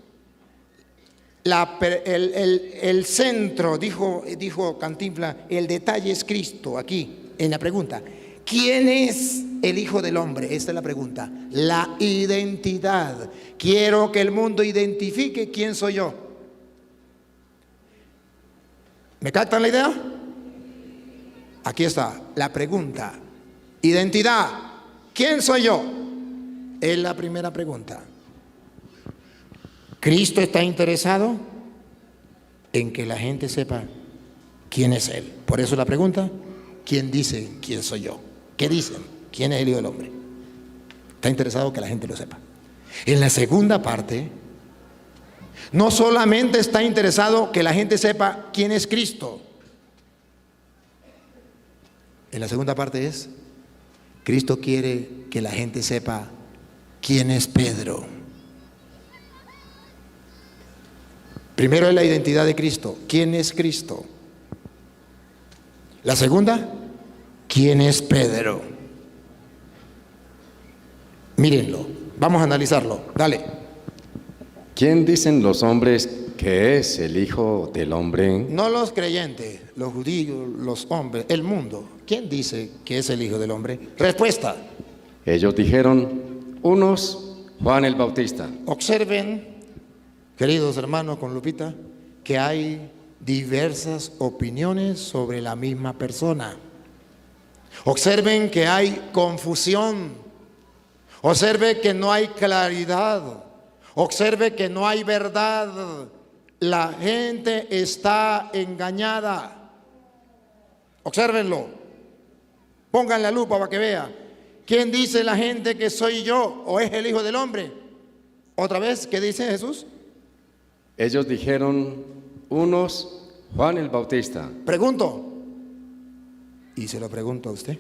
El centro, dijo Cantinflas, el detalle es Cristo aquí, en la pregunta. ¿Quién es el Hijo del Hombre? Esta es la pregunta. La identidad. Quiero que el mundo identifique quién soy yo. ¿Me captan la idea? Aquí está la pregunta. Identidad. ¿Quién soy yo? Es la primera pregunta. ¿Cristo está interesado en que la gente sepa quién es Él? Por eso la pregunta, ¿quién dice quién soy yo? ¿Qué dicen? ¿Quién es el Hijo del Hombre? Está interesado que la gente lo sepa. En la segunda parte, no solamente está interesado que la gente sepa quién es Cristo. En la segunda parte es, Cristo quiere que la gente sepa quién es Pedro. Primero es la identidad de Cristo. ¿Quién es Cristo? La segunda, ¿quién es Pedro? Mírenlo, vamos a analizarlo. Dale. ¿Quién dicen los hombres que es el Hijo del Hombre? No los creyentes, los judíos, los hombres, el mundo. ¿Quién dice que es el Hijo del Hombre? Respuesta. Ellos dijeron, unos, Juan el Bautista. Observen, queridos hermanos con Lupita, que hay diversas opiniones sobre la misma persona. Observen que hay confusión. Observe que no hay claridad. Observe que no hay verdad. La gente está engañada. Obsérvenlo. Pongan la lupa para que vea. ¿Quién dice la gente que soy yo o es el Hijo del Hombre? Otra vez, ¿qué dice Jesús? Ellos dijeron, unos, Juan el Bautista. Pregunto, y se lo pregunto a usted,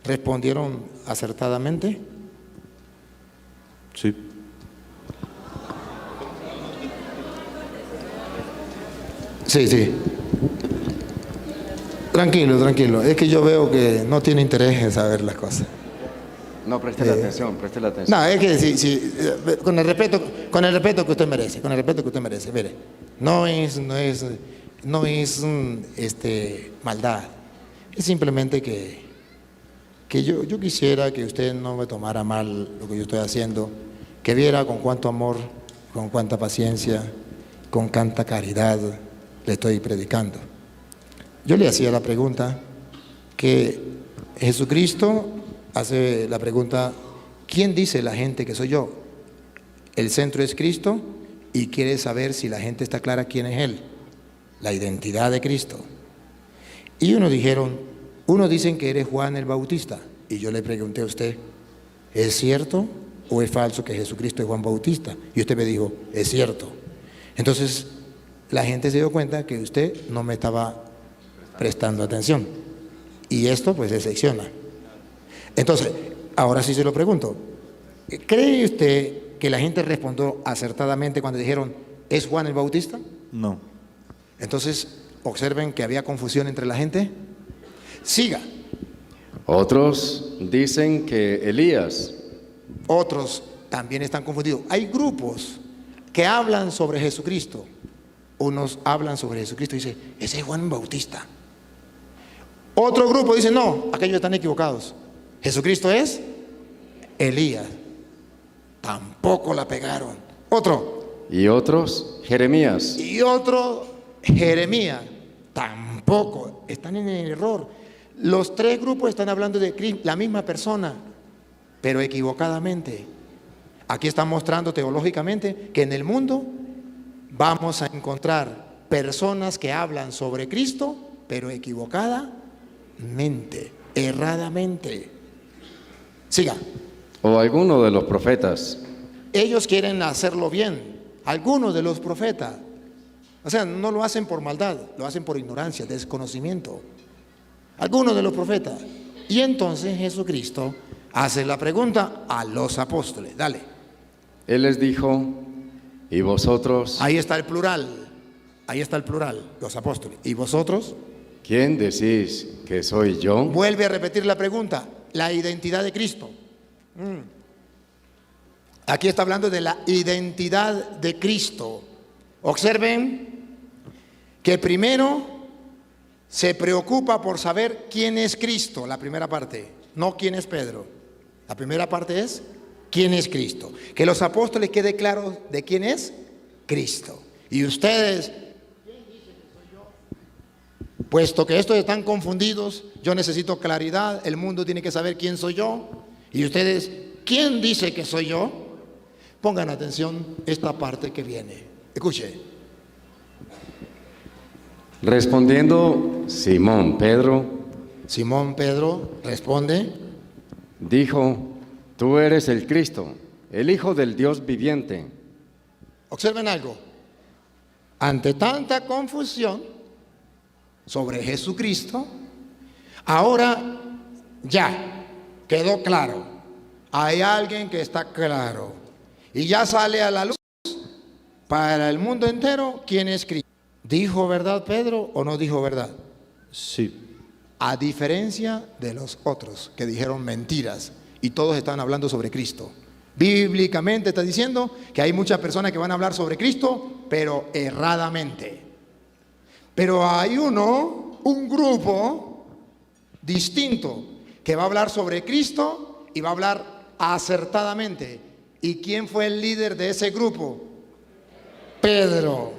¿respondieron acertadamente? Sí. Sí. Tranquilo. Es que yo veo que no tiene interés en saber las cosas. No, preste la atención. No, es que sí, con el respeto que usted merece, mire, no es maldad, es simplemente que yo quisiera que usted no me tomara mal lo que yo estoy haciendo, que viera con cuánto amor, con cuánta paciencia, con cuánta caridad le estoy predicando. Yo le hacía la pregunta que Jesucristo hace la pregunta, ¿quién dice la gente que soy yo? El centro es Cristo y quiere saber si la gente está clara quién es Él, la identidad de Cristo. Y unos dicen que eres Juan el Bautista. Y yo le pregunté a usted, ¿es cierto o es falso que Jesucristo es Juan Bautista? Y usted me dijo, es cierto. Entonces, la gente se dio cuenta que usted no me estaba prestando atención. Y esto pues decepciona. Entonces, ahora sí se lo pregunto. ¿Cree usted que la gente respondió acertadamente cuando dijeron, ¿es Juan el Bautista? No. Entonces, observen que había confusión entre la gente. Siga. Otros dicen que Elías. Otros también están confundidos. Hay grupos que hablan sobre Jesucristo. Unos hablan sobre Jesucristo y dicen, ese es Juan Bautista. Otro grupo dice, no, aquellos están equivocados. Jesucristo es Elías. Tampoco la pegaron. Otro. Y otros, Jeremías. Y otro, Jeremías. Tampoco. Están en el error. Los tres grupos están hablando de la misma persona, pero equivocadamente. Aquí está mostrando teológicamente que en el mundo vamos a encontrar personas que hablan sobre Cristo, pero equivocadamente, erradamente. Siga. O alguno de los profetas. Ellos quieren hacerlo bien, algunos de los profetas. O sea, no lo hacen por maldad, lo hacen por ignorancia, desconocimiento. Algunos de los profetas. Y entonces Jesucristo hace la pregunta a los apóstoles. Dale. Él les dijo, ¿y vosotros? Ahí está el plural. Ahí está el plural, los apóstoles. ¿Y vosotros? ¿Quién decís que soy yo? Vuelve a repetir la pregunta, la identidad de Cristo. Aquí está hablando de la identidad de Cristo. Observen que primero se preocupa por saber quién es Cristo, la primera parte, no quién es Pedro. La primera parte es quién es Cristo. Que los apóstoles quede claro de quién es Cristo. Y ustedes, puesto que estos están confundidos, yo necesito claridad, el mundo tiene que saber quién soy yo. Y ustedes, ¿quién dice que soy yo? Pongan atención esta parte que viene. Escuche. Respondiendo Simón Pedro responde, dijo, tú eres el Cristo, el Hijo del Dios viviente. observen algo. Ante tanta confusión sobre Jesucristo, ahora ya quedó claro. Hay alguien que está claro. Y ya sale a la luz para el mundo entero quién es Cristo. ¿Dijo verdad Pedro o no dijo verdad? Sí. A diferencia de los otros que dijeron mentiras y todos están hablando sobre Cristo. Bíblicamente está diciendo que hay muchas personas que van a hablar sobre Cristo, pero erradamente. Pero hay un grupo distinto que va a hablar sobre Cristo y va a hablar acertadamente. ¿Y quién fue el líder de ese grupo? Pedro.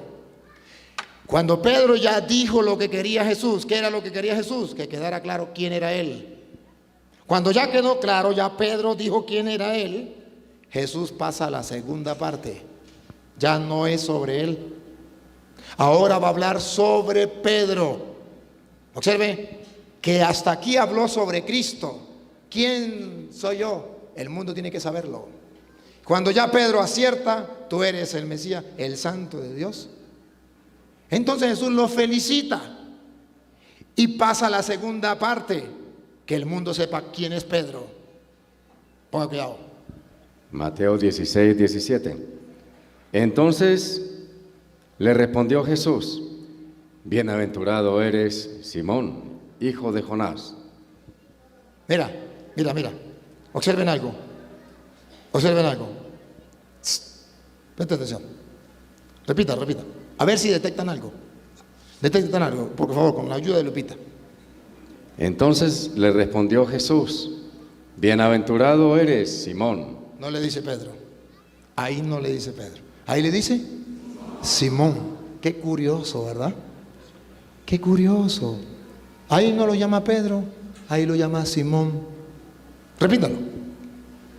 Cuando Pedro ya dijo lo que quería Jesús, ¿qué era lo que quería Jesús? Que quedara claro quién era Él. Cuando ya quedó claro, ya Pedro dijo quién era Él, Jesús pasa a la segunda parte. Ya no es sobre Él. Ahora va a hablar sobre Pedro. Observe que hasta aquí habló sobre Cristo. ¿Quién soy yo? El mundo tiene que saberlo. Cuando ya Pedro acierta, tú eres el Mesías, el Santo de Dios. Entonces Jesús lo felicita y pasa a la segunda parte, que el mundo sepa quién es Pedro. Ponga cuidado. Mateo 16, 17. Entonces le respondió Jesús, bienaventurado eres Simón, hijo de Jonás. Mira. Observen algo. Presta atención. Repita. A ver si detectan algo. Por favor, con la ayuda de Lupita. Entonces le respondió Jesús, bienaventurado eres Simón. No le dice Pedro. Ahí no le dice Pedro. Ahí le dice Simón. Qué curioso, ¿verdad? Qué curioso. Ahí no lo llama Pedro, ahí lo llama Simón. Repítalo.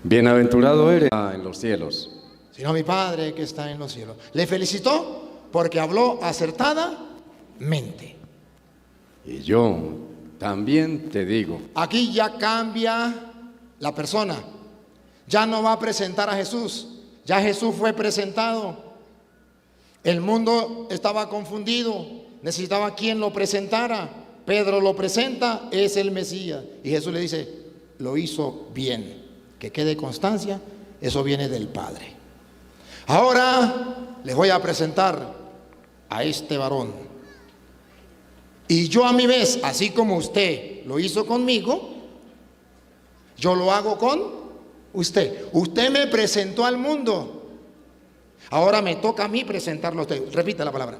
Bienaventurado eres en los cielos. Sino mi Padre que está en los cielos. Le felicitó porque habló acertadamente. Y yo también te digo. Aquí ya cambia la persona. Ya no va a presentar a Jesús. Ya Jesús fue presentado. El mundo estaba confundido. Necesitaba quien lo presentara. Pedro lo presenta, es el Mesías. Y Jesús le dice, lo hizo bien. Que quede constancia, eso viene del Padre. Ahora les voy a presentar a este varón. Y yo a mi vez, así como usted lo hizo conmigo, yo lo hago con Usted me presentó al mundo. Ahora me toca a mí presentarlo a usted. Repite la palabra.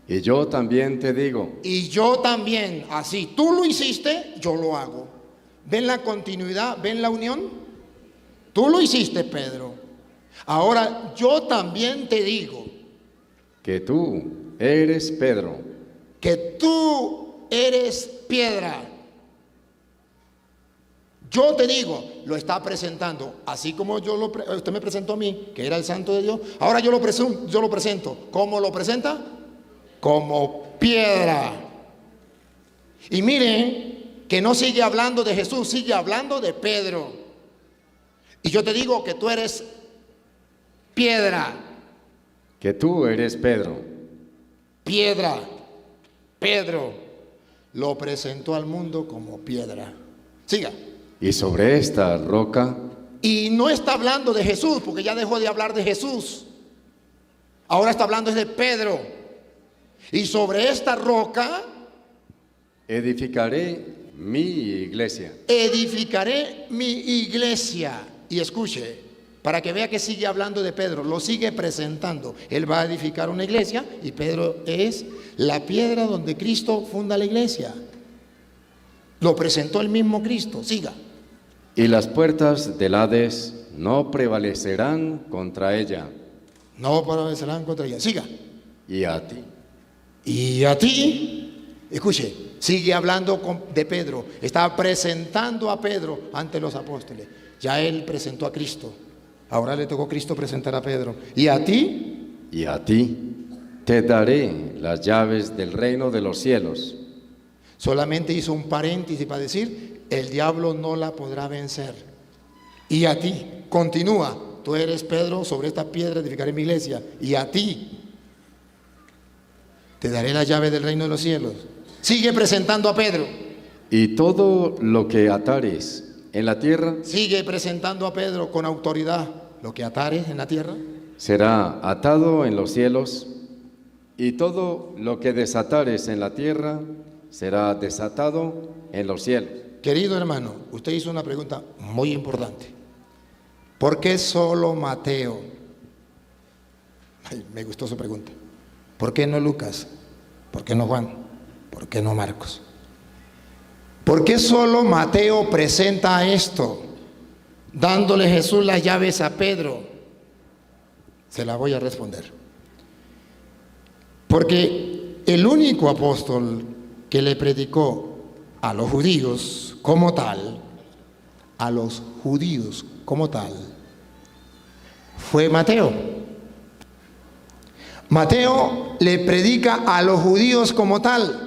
Y yo también te digo. Y yo también, así tú lo hiciste, yo lo hago. ¿Ven la continuidad? ¿Ven la unión? Tú lo hiciste, Pedro. Ahora yo también te digo. Que tú eres Pedro. Que tú eres piedra. Yo te digo, lo está presentando, así como usted me presentó a mí, que era el santo de Dios. Ahora yo lo presento. ¿Cómo lo presenta? Como piedra. Y miren que no sigue hablando de Jesús, sigue hablando de Pedro. Y yo te digo que tú eres piedra. Que tú eres Pedro. Piedra. Pedro lo presentó al mundo como piedra. Siga. Y sobre esta roca. Y no está hablando de Jesús, porque ya dejó de hablar de Jesús. Ahora está hablando de Pedro. Y sobre esta roca edificaré mi iglesia. Edificaré mi iglesia. Y escuche, para que vea que sigue hablando de Pedro, lo sigue presentando. Él va a edificar una iglesia y Pedro es la piedra donde Cristo funda la iglesia. Lo presentó el mismo Cristo. Siga. Y las puertas del Hades no prevalecerán contra ella. No prevalecerán contra ella. Siga. Y a ti. Y a ti, escuche, sigue hablando de Pedro. Está presentando a Pedro ante los apóstoles. Ya él presentó a Cristo. Ahora le tocó a Cristo presentar a Pedro. Y a ti. Y a ti te daré las llaves del reino de los cielos. Solamente hizo un paréntesis para decir, el diablo no la podrá vencer. Y a ti, continúa, tú eres Pedro, sobre esta piedra edificaré mi iglesia. Y a ti te daré la llave del reino de los cielos. Sigue presentando a Pedro. Y todo lo que atares en la tierra. Sigue presentando a Pedro con autoridad. Lo que atares en la tierra será atado en los cielos. Y todo lo que desatares en la tierra será desatado en los cielos. Querido hermano, usted hizo una pregunta muy importante. ¿Por qué solo Mateo? Ay, me gustó su pregunta. ¿Por qué no Lucas? ¿Por qué no Juan? ¿Por qué no Marcos? ¿Por qué solo Mateo presenta esto, dándole Jesús las llaves a Pedro? Se la voy a responder. Porque el único apóstol que le predicó a los judíos como tal, fue Mateo. Mateo le predica a los judíos como tal.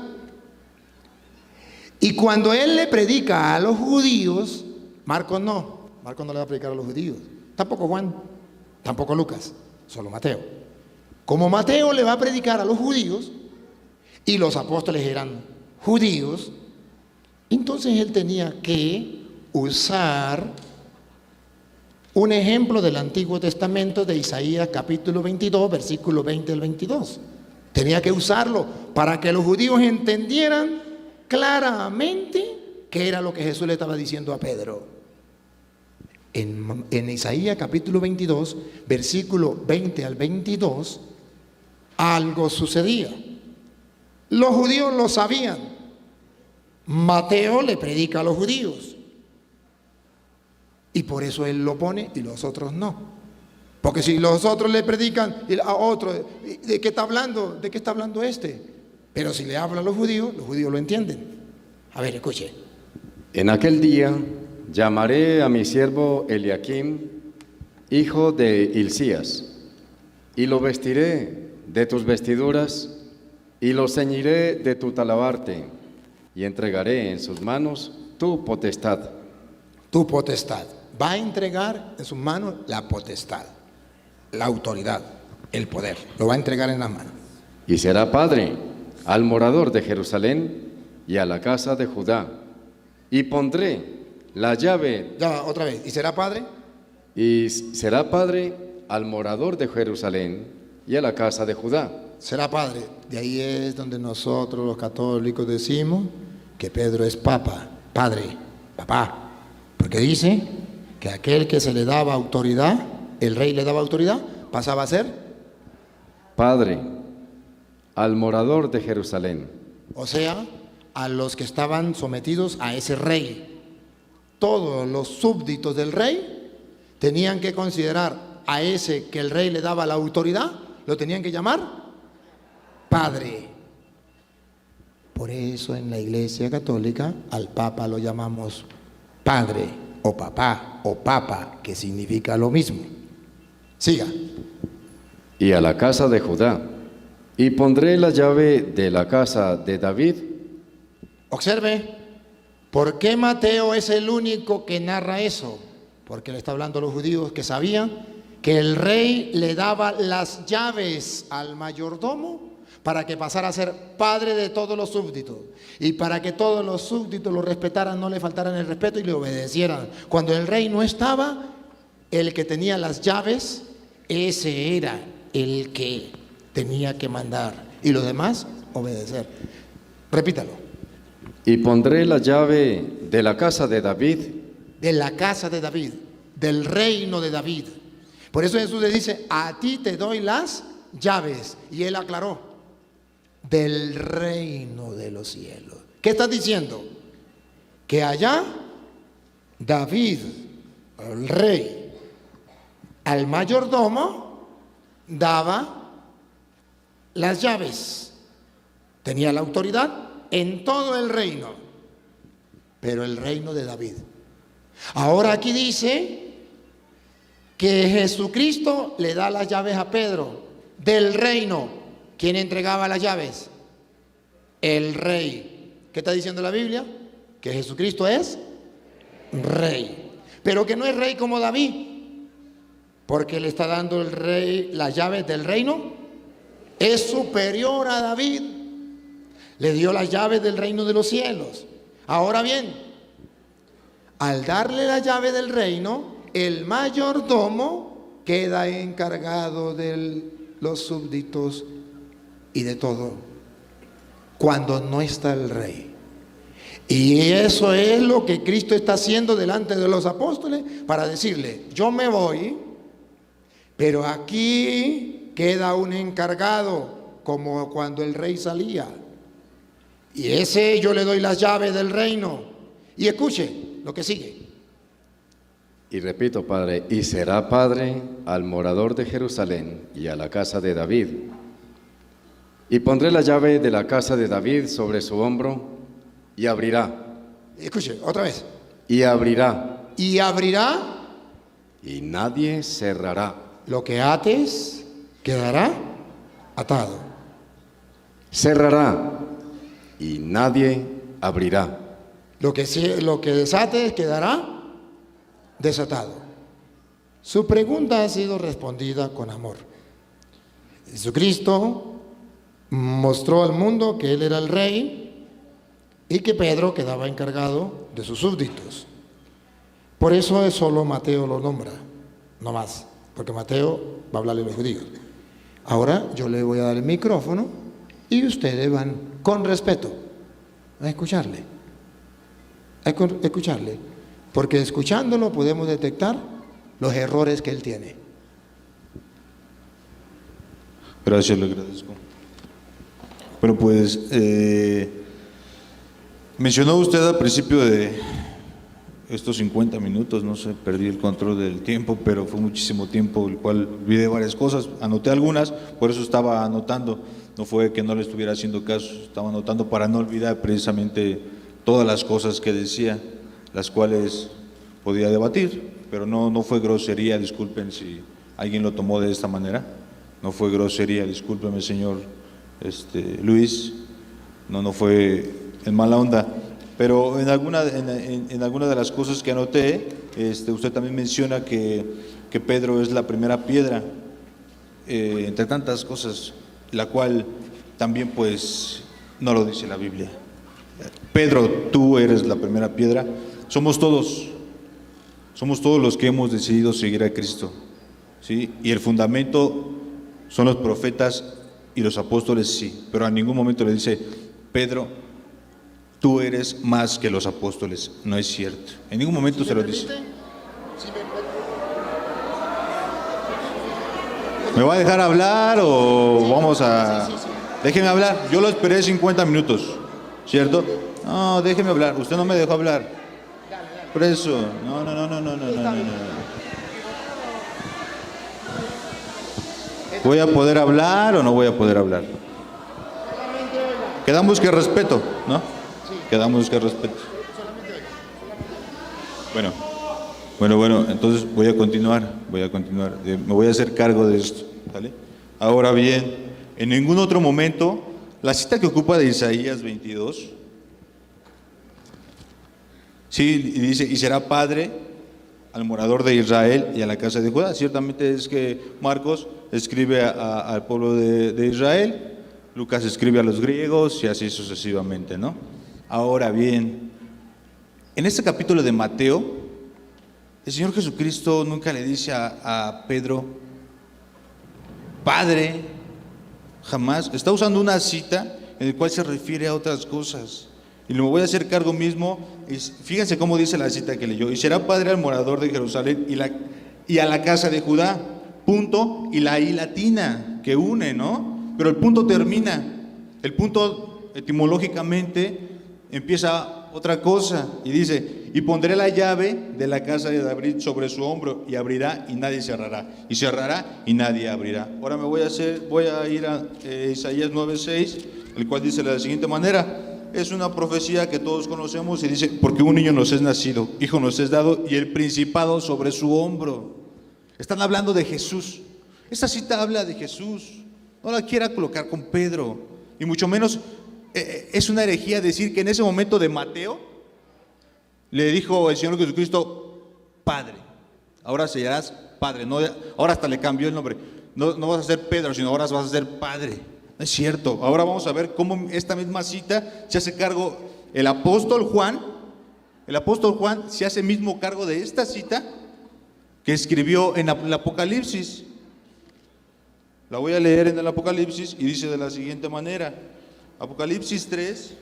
Y cuando él le predica a los judíos, Marcos no le va a predicar a los judíos. Tampoco Juan, tampoco Lucas, solo Mateo. Como Mateo le va a predicar a los judíos, y los apóstoles eran judíos, entonces él tenía que usar un ejemplo del Antiguo Testamento de Isaías capítulo 22, versículo 20 al 22. Tenía que usarlo para que los judíos entendieran claramente qué era lo que Jesús le estaba diciendo a Pedro. En Isaías capítulo 22, versículo 20 al 22, algo sucedía. Los judíos lo sabían. Mateo le predica a los judíos. Y por eso él lo pone y los otros no. Porque si los otros le predican a otro, ¿de qué está hablando? ¿De qué está hablando este? Pero si le habla a los judíos lo entienden. A ver, escuche. En aquel día llamaré a mi siervo Eliaquim, hijo de Hilcías, y lo vestiré de tus vestiduras y lo ceñiré de tu talabarte, y entregaré en sus manos tu potestad. Tu potestad. Va a entregar en sus manos la potestad, la autoridad, el poder. Lo va a entregar en las manos. Y será padre al morador de Jerusalén y a la casa de Judá. Y pondré la llave. Ya, otra vez. ¿Y será padre? Y será padre al morador de Jerusalén y a la casa de Judá. Será padre. De ahí es donde nosotros los católicos decimos que Pedro es papa, padre, papá. Porque dice que aquel que se le daba autoridad, el rey le daba autoridad, pasaba a ser Padre al morador de Jerusalén. O sea, a los que estaban sometidos a ese rey. Todos los súbditos del rey tenían que considerar a ese que el rey le daba la autoridad, lo tenían que llamar Padre. Por eso en la Iglesia Católica al Papa lo llamamos Padre o Papá o Papa, que significa lo mismo. Siga. Y a la casa de Judá, y pondré la llave de la casa de David. Observe, ¿por qué Mateo es el único que narra eso? Porque le está hablando a los judíos que sabían que el rey le daba las llaves al mayordomo para que pasara a ser padre de todos los súbditos y para que todos los súbditos lo respetaran, no le faltaran el respeto y le obedecieran. Cuando el rey no estaba, el que tenía las llaves, ese era el que tenía que mandar y los demás obedecer. Repítalo. Y pondré la llave de la casa de David. De la casa de David, del reino de David. Por eso Jesús le dice, a ti te doy las llaves. Y él aclaró, del reino de los cielos. ¿Qué estás diciendo? Que allá David, el rey, al mayordomo daba las llaves. Tenía la autoridad en todo el reino, pero el reino de David. Ahora aquí dice que Jesucristo le da las llaves a Pedro del reino. ¿Quién entregaba las llaves? El rey. ¿Qué está diciendo la Biblia? Que Jesucristo es rey, pero que no es rey como David, porque le está dando el rey las llaves del reino. Es superior a David. Le dio las llaves del reino de los cielos. Ahora bien, al darle la llave del reino, el mayordomo queda encargado de los súbditos y de todo, cuando no está el rey. Y eso es lo que Cristo está haciendo delante de los apóstoles para decirle, yo me voy, pero aquí queda un encargado, como cuando el rey salía. Y ese yo le doy las llaves del reino. Y escuche lo que sigue. Y repito, Padre, y será Padre al morador de Jerusalén y a la casa de David. Y pondré la llave de la casa de David sobre su hombro y abrirá. Escuche, otra vez. Y abrirá. Y abrirá. Y nadie cerrará. Lo que ates quedará atado. Cerrará. Y nadie abrirá. Lo que desates quedará desatado. Su pregunta ha sido respondida con amor. Jesucristo mostró al mundo que Él era el rey y que Pedro quedaba encargado de sus súbditos. Por eso solo Mateo lo nombra, no más, porque Mateo va a hablarle a los judíos. Ahora yo le voy a dar el micrófono y ustedes van con respeto a escucharle. Escucharle, porque escuchándolo podemos detectar los errores que él tiene. Gracias, le agradezco. Bueno, pues mencionó usted al principio de estos 50 minutos, no sé, perdí el control del tiempo, pero fue muchísimo tiempo, el cual olvidé varias cosas, anoté algunas, por eso estaba anotando, no fue que no le estuviera haciendo caso, estaba anotando para no olvidar precisamente todas las cosas que decía, las cuales podía debatir, pero no fue grosería, disculpen si alguien lo tomó de esta manera, no fue grosería, discúlpeme señor Luis, no fue en mala onda, pero en alguna de las cosas que anoté, usted también menciona que Pedro es la primera piedra, entre tantas cosas, la cual también pues no lo dice la Biblia. Pedro, tú eres la primera piedra. Somos todos los que hemos decidido seguir a Cristo, ¿sí? Y el fundamento son los profetas y los apóstoles, sí, pero en ningún momento le dice, Pedro, tú eres más que los apóstoles. No es cierto. En ningún momento se lo dice. Si me ¿Me va a dejar hablar o vamos a...? Déjeme hablar. Yo lo esperé 50 minutos, ¿cierto? No, déjeme hablar. Usted no me dejó hablar. Por eso. No. ¿Voy a poder hablar o no voy a poder hablar? Quedamos que respeto, ¿no? Quedamos que respeto. Bueno, entonces voy a continuar. Me voy a hacer cargo de esto, ¿vale? Ahora bien, en ningún otro momento, la cita que ocupa de Isaías 22, sí, y dice, y será padre al morador de Israel y a la casa de Judá. Ciertamente es que Marcos escribe al pueblo de Israel, Lucas escribe a los griegos y así sucesivamente, ¿no? Ahora bien, en este capítulo de Mateo, el Señor Jesucristo nunca le dice a Pedro, Padre, jamás. Está usando una cita en la cual se refiere a otras cosas. Y me voy a hacer cargo mismo. Fíjense cómo dice la cita que leyó. Y será padre al morador de Jerusalén y a la casa de Judá. Punto y la I latina que une, ¿no? Pero el punto termina. El punto etimológicamente empieza otra cosa y dice, y pondré la llave de la casa de David sobre su hombro y abrirá y nadie cerrará, y cerrará y nadie abrirá. Ahora voy a ir a Isaías 9:6, el cual dice de la siguiente manera, es una profecía que todos conocemos y dice, porque un niño nos es nacido, hijo nos es dado y el principado sobre su hombro. Están hablando de Jesús. Esta cita habla de Jesús. No la quiera colocar con Pedro, y mucho menos es una herejía decir que en ese momento de Mateo le dijo el Señor Jesucristo, Padre, ahora serás Padre, no, ahora hasta le cambió el nombre, no vas a ser Pedro, sino ahora vas a ser Padre. No es cierto. Ahora vamos a ver cómo esta misma cita se hace cargo el apóstol Juan se hace mismo cargo de esta cita que escribió en el Apocalipsis. La voy a leer en el Apocalipsis y dice de la siguiente manera. Apocalipsis 3,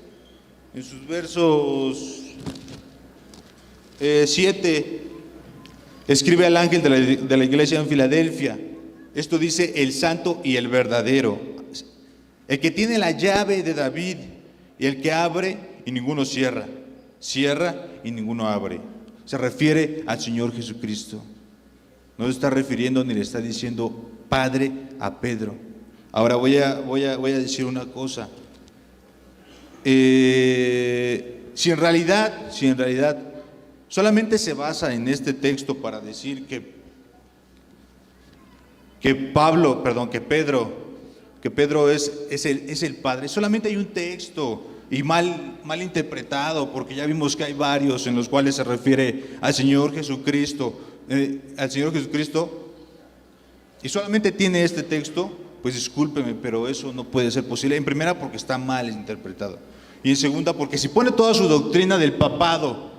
en sus versos 7, escribe al ángel de la iglesia en Filadelfia. Esto dice el santo y el verdadero, el que tiene la llave de David y el que abre y ninguno cierra, cierra y ninguno abre. Se refiere al Señor Jesucristo. No se está refiriendo ni le está diciendo Padre a Pedro. Ahora voy a decir una cosa. Si en realidad solamente se basa en este texto para decir que Pedro es el Padre, solamente hay un texto y mal interpretado, porque ya vimos que hay varios en los cuales se refiere al Señor Jesucristo, y solamente tiene este texto. Pues discúlpeme, pero eso no puede ser posible. En primera, porque está mal interpretado. Y en segunda, porque si pone toda su doctrina del papado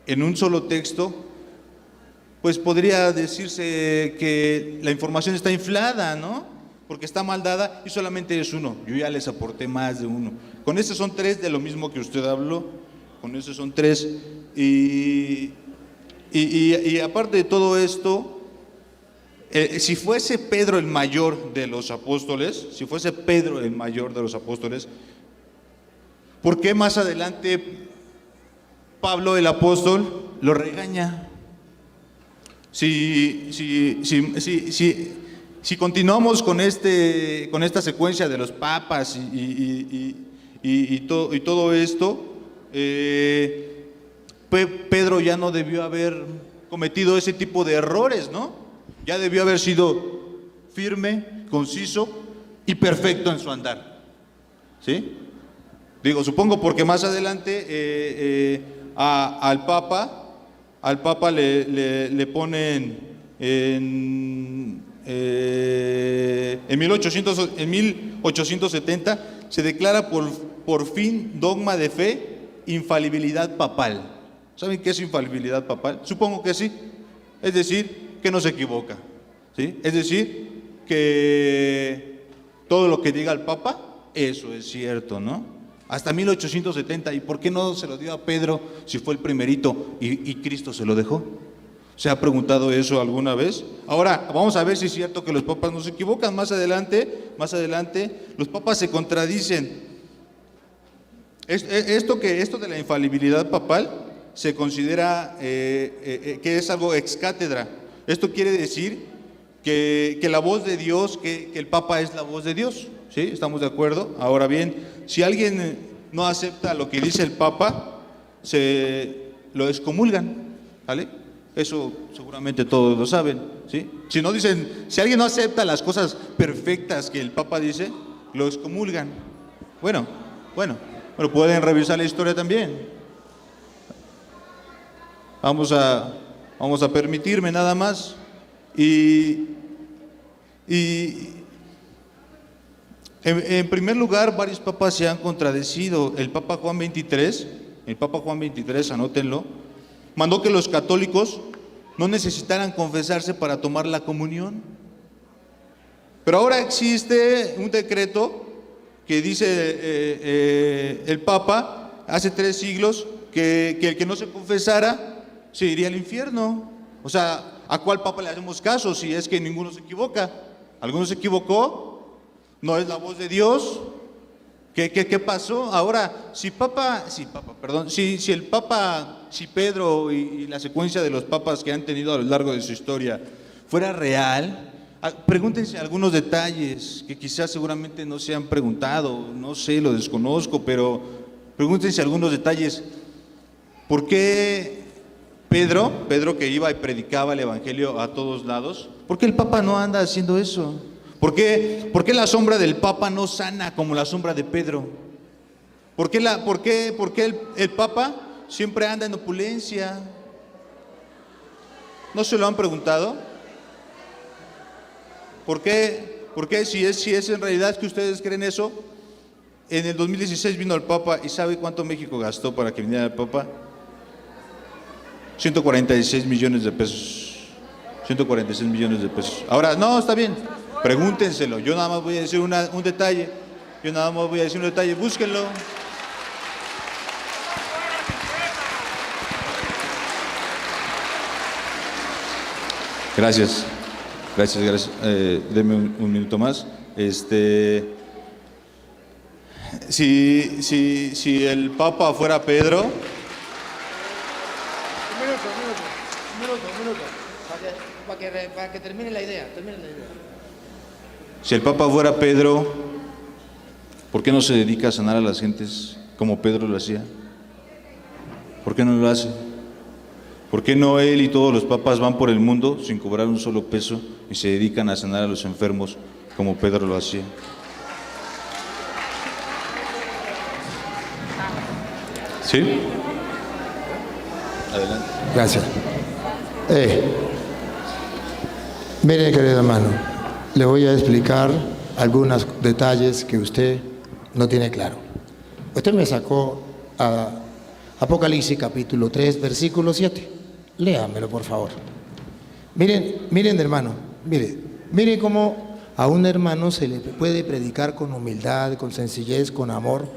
en un solo texto, pues podría decirse que la información está inflada, ¿no? Porque está mal dada y solamente es uno. Yo ya les aporté más de uno. Con este son 3 de lo mismo que usted habló. Con este son 3. Y aparte de todo esto, si fuese Pedro el mayor de los apóstoles, ¿por qué más adelante Pablo el apóstol lo regaña? Si continuamos con esta secuencia de los papas y todo esto, Pedro ya no debió haber cometido ese tipo de errores, ¿no? Ya debió haber sido firme, conciso y perfecto en su andar, ¿sí? Digo, supongo porque más adelante al Papa le ponen en 1870 se declara por fin dogma de fe infalibilidad papal. ¿Saben qué es infalibilidad papal? Supongo que sí. Es decir, que no se equivoca, ¿sí? Es decir, que todo lo que diga el Papa, eso es cierto, ¿no? Hasta 1870. ¿Y por qué no se lo dio a Pedro si fue el primerito y Cristo se lo dejó? ¿Se ha preguntado eso alguna vez? Ahora, vamos a ver si es cierto que los papas no se equivocan. Más adelante, los papas se contradicen. Esto de la infalibilidad papal se considera que es algo ex cátedra. Esto quiere decir que la voz de Dios, que el Papa es la voz de Dios. ¿Sí? ¿Estamos de acuerdo? Ahora bien, si alguien no acepta lo que dice el Papa, lo excomulgan. ¿Vale? Eso seguramente todos lo saben. ¿Sí? Si alguien no acepta las cosas perfectas que el Papa dice, lo excomulgan. Bueno, pueden revisar la historia también. Vamos a permitirme nada más. Y en primer lugar, varios papas se han contradecido. El Papa Juan XXIII, anótenlo, mandó que los católicos no necesitaran confesarse para tomar la comunión. Pero ahora existe un decreto que dice el Papa hace 3 siglos que el que no se confesara se iría al infierno. O sea, ¿a cuál Papa le hacemos caso si es que ninguno se equivoca? ¿Alguno se equivocó? ¿No es la voz de Dios? ¿Qué pasó? Ahora, si Pedro y la secuencia de los papas que han tenido a lo largo de su historia fuera real, pregúntense algunos detalles que quizás seguramente no se han preguntado, no sé, lo desconozco, pero pregúntense algunos detalles. ¿Por qué Pedro que iba y predicaba el evangelio a todos lados, por qué el Papa no anda haciendo eso? ¿Por qué la sombra del Papa no sana como la sombra de Pedro? ¿Por qué el Papa siempre anda en opulencia? ¿No se lo han preguntado? ¿Por qué si es en realidad que ustedes creen eso? En el 2016 vino el Papa y ¿sabe cuánto México gastó para que viniera el Papa? 146 millones de pesos. 146 millones de pesos. Ahora, no, está bien, pregúntenselo. Yo nada más voy a decir un detalle. Búsquenlo. Gracias. Deme un minuto más. Si el Papa fuera Pedro. Un minuto. Para que termine la idea. Si el Papa fuera Pedro, ¿por qué no se dedica a sanar a las gentes como Pedro lo hacía? ¿Por qué no lo hace? ¿Por qué no él y todos los papas van por el mundo sin cobrar un solo peso y se dedican a sanar a los enfermos como Pedro lo hacía? ¿Sí? Adelante. Gracias. Mire, querido hermano, le voy a explicar algunos detalles que usted no tiene claro. Usted me sacó a Apocalipsis capítulo 3, versículo 7. Léamelo, por favor. Miren, hermano, mire cómo a un hermano se le puede predicar con humildad, con sencillez, con amor,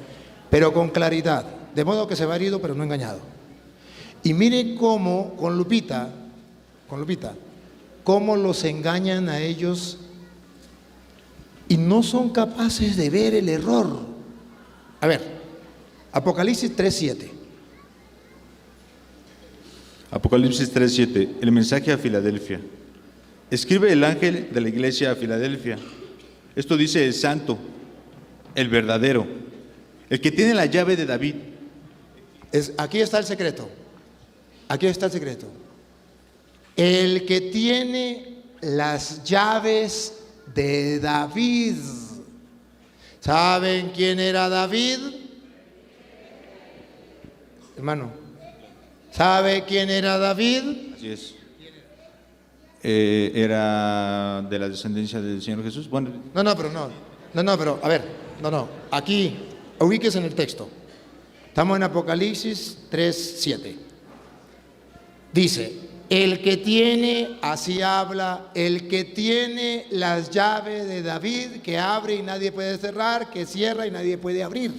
pero con claridad, de modo que se va herido, pero no engañado. Y mire cómo, con lupita, cómo los engañan a ellos y no son capaces de ver el error. A ver, Apocalipsis 3:7. Apocalipsis 3:7, el mensaje a Filadelfia. Escribe el ángel de la iglesia a Filadelfia. Esto dice el santo, el verdadero, el que tiene la llave de David. Aquí está el secreto. El que tiene las llaves de David. ¿Saben quién era David? Hermano, ¿sabe quién era David? Así es. Era de la descendencia del Señor Jesús. Bueno. Aquí, ubíquese en el texto. Estamos en Apocalipsis 3:7. Dice, el que tiene, así habla, el que tiene las llaves de David, que abre y nadie puede cerrar, que cierra y nadie puede abrir.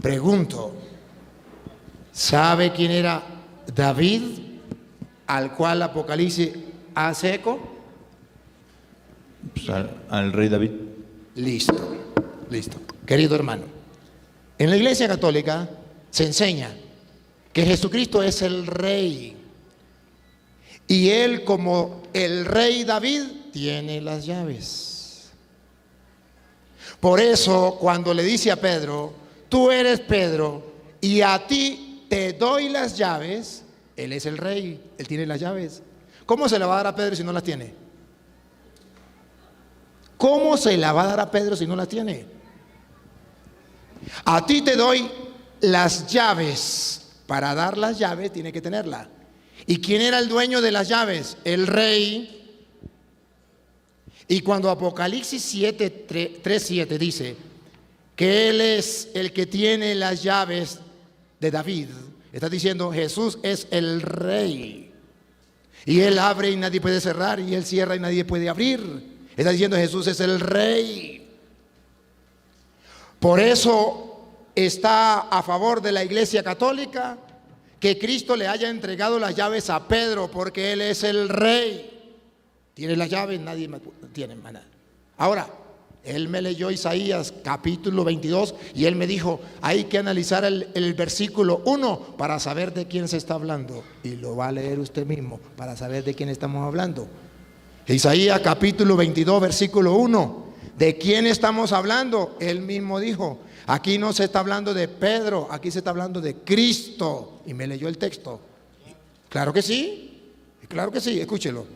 Pregunto, ¿sabe quién era David? al cual Apocalipsis hace eco. Pues al rey David. Listo, listo. Querido hermano, en la Iglesia Católica se enseña que Jesucristo es el Rey. Y Él, como el Rey David, tiene las llaves. Por eso, cuando le dice a Pedro, tú eres Pedro, y a ti te doy las llaves, Él es el Rey, Él tiene las llaves. ¿Cómo se la va a dar a Pedro si no las tiene? ¿Cómo se la va a dar a Pedro si no las tiene? A ti te doy las llaves. Para dar las llaves tiene que tenerla. ¿Y quién era el dueño de las llaves? El Rey. Y cuando Apocalipsis 3:7 dice que Él es el que tiene las llaves de David, está diciendo Jesús es el Rey. Y Él abre y nadie puede cerrar, y Él cierra y nadie puede abrir. Está diciendo Jesús es el Rey. Por eso está a favor de la Iglesia Católica que Cristo le haya entregado las llaves a Pedro, porque Él es el Rey. Tiene las llaves, nadie más tiene nada. Ahora, Él me leyó Isaías capítulo 22 y Él me dijo, hay que analizar el versículo 1 para saber de quién se está hablando. Y lo va a leer usted mismo para saber de quién estamos hablando. Isaías capítulo 22, versículo 1. ¿De quién estamos hablando? Él mismo dijo, aquí no se está hablando de Pedro, aquí se está hablando de Cristo. Y me leyó el texto. Claro que sí, escúchelo.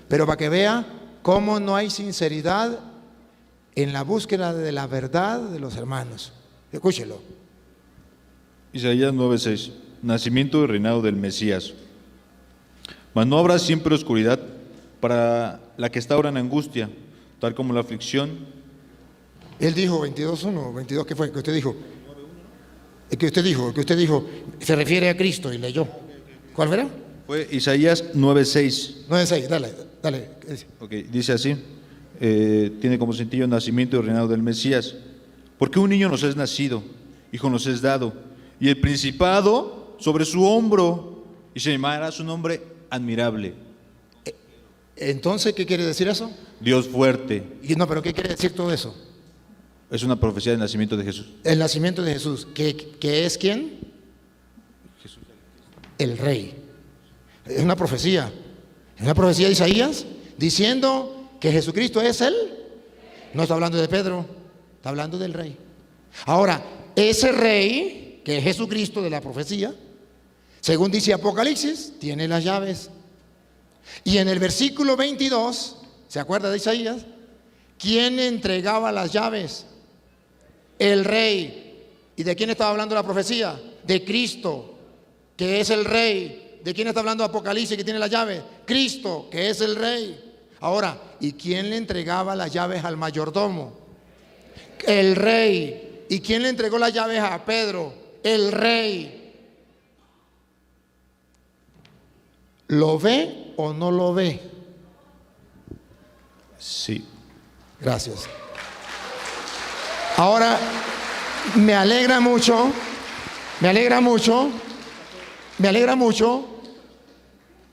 Pero para que vea cómo no hay sinceridad en la búsqueda de la verdad de los hermanos. Escúchelo. Isaías 9:6. Nacimiento y reinado del Mesías. Mas no habrá siempre oscuridad para la que está ahora en angustia, tal como la aflicción. Él dijo 22:1, 22, ¿qué fue? ¿Qué usted dijo? El que usted dijo, se refiere a Cristo y leyó. ¿Cuál era? Fue Isaías 9:6. 9:6, dale. Ok, dice así, tiene como sentido nacimiento y reinado del Mesías. Porque un niño nos es nacido, hijo nos es dado, y el principado sobre su hombro, y se llamará su nombre admirable. Entonces, ¿qué quiere decir eso? Dios fuerte. Y no, pero ¿qué quiere decir todo eso? Es una profecía del nacimiento de Jesús. El nacimiento de Jesús, ¿que es quién? Jesús. El Rey. Es una profecía de Isaías diciendo que Jesucristo es Él. No está hablando de Pedro, está hablando del Rey. Ahora, ese Rey, que es Jesucristo de la profecía, según dice Apocalipsis, tiene las llaves. Y en el versículo 22, ¿se acuerda de Isaías? ¿Quién entregaba las llaves? El Rey. ¿Y de quién estaba hablando la profecía? De Cristo, que es el Rey. ¿De quién está hablando Apocalipsis, que tiene las llaves? Cristo, que es el Rey. Ahora, ¿y quién le entregaba las llaves al mayordomo? El Rey. ¿Y quién le entregó las llaves a Pedro? El Rey. ¿Lo ve o no lo ve? Sí. Gracias. Ahora, me alegra mucho.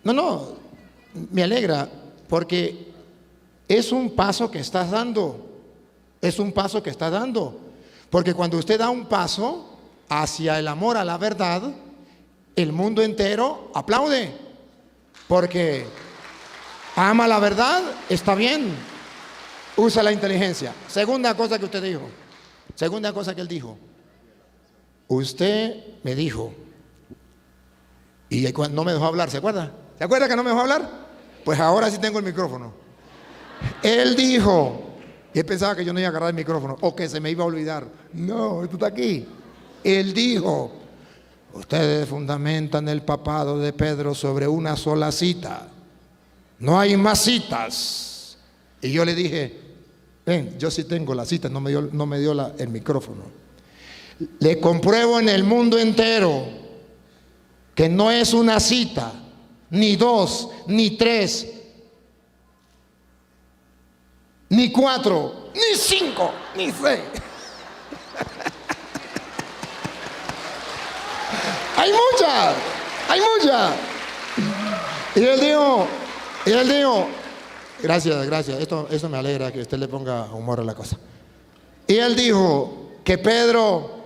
No, me alegra porque es un paso que estás dando. Porque cuando usted da un paso hacia el amor a la verdad, el mundo entero aplaude. Porque ama la verdad, está bien. Usa la inteligencia. Segunda cosa que usted dijo. Segunda cosa que él dijo. Usted me dijo, y no me dejó hablar, ¿se acuerda? ¿Se acuerda que no me dejó hablar? Pues ahora sí tengo el micrófono. Él dijo, y él pensaba que yo no iba a agarrar el micrófono o que se me iba a olvidar. No, esto está aquí. Él dijo, ustedes fundamentan el papado de Pedro sobre una sola cita. No hay más citas. Y yo le dije, ven, yo sí tengo la cita, no me dio el micrófono. Le compruebo en el mundo entero que no es una cita, ni dos, ni tres, ni cuatro, ni cinco, ni seis. Hay muchas. Y él dijo, gracias, esto me alegra que usted le ponga humor a la cosa. Y él dijo que Pedro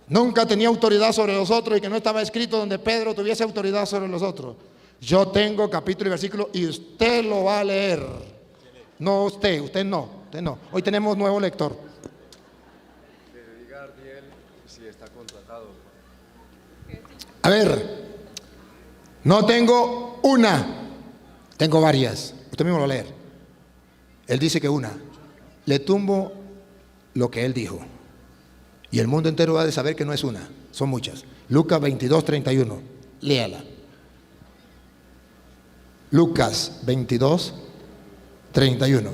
nunca tenía autoridad sobre los otros y que no estaba escrito donde Pedro tuviese autoridad sobre los otros. Yo tengo capítulo y versículo y usted lo va a leer. No usted no. Hoy tenemos nuevo lector. A ver, no tengo una, tengo varias. Usted mismo lo va a leer. Él dice que una. Le tumbo lo que él dijo. Y el mundo entero va a saber que no es una, son muchas. Lucas 22, 31. Léala. Lucas 22, 31.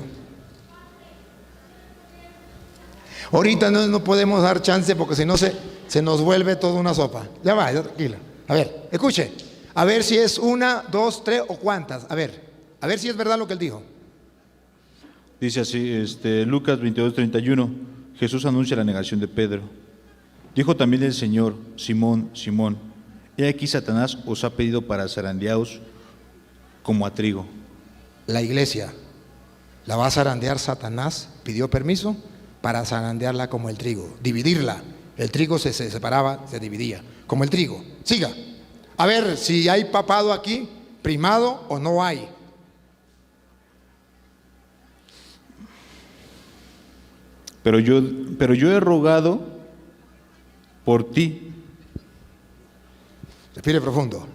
Ahorita no podemos dar chance porque si no se nos vuelve toda una sopa. Ya va, tranquila. A ver, escuche. A ver si es una, dos, tres o cuántas. A ver si es verdad lo que él dijo. Dice así, Lucas 22, 31. Jesús anuncia la negación de Pedro. Dijo también el Señor: Simón, Simón, he aquí Satanás os ha pedido para zarandearos como a trigo. La iglesia la va a zarandear Satanás, pidió permiso para zarandearla como el trigo, dividirla. El trigo se separaba, se dividía, como el trigo. Siga. A ver si hay papado aquí, primado o no hay. Pero yo he rogado por ti. Respire profundo.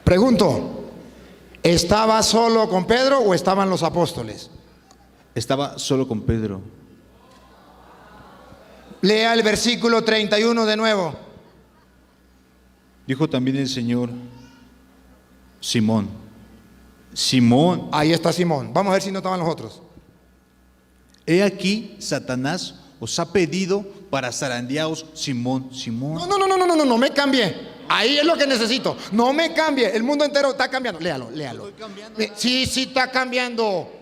Pregunto, ¿estaba solo con Pedro o estaban los apóstoles? Estaba solo con Pedro. Lea el versículo 31 de nuevo. Dijo también el Señor: Simón, Simón. Ahí está Simón. Vamos a ver si no estaban los otros. He aquí Satanás os ha pedido para zarandearos, Simón, Simón. No me cambie. Ahí es lo que necesito. No me cambie. El mundo entero está cambiando. Léalo. Sí, está cambiando.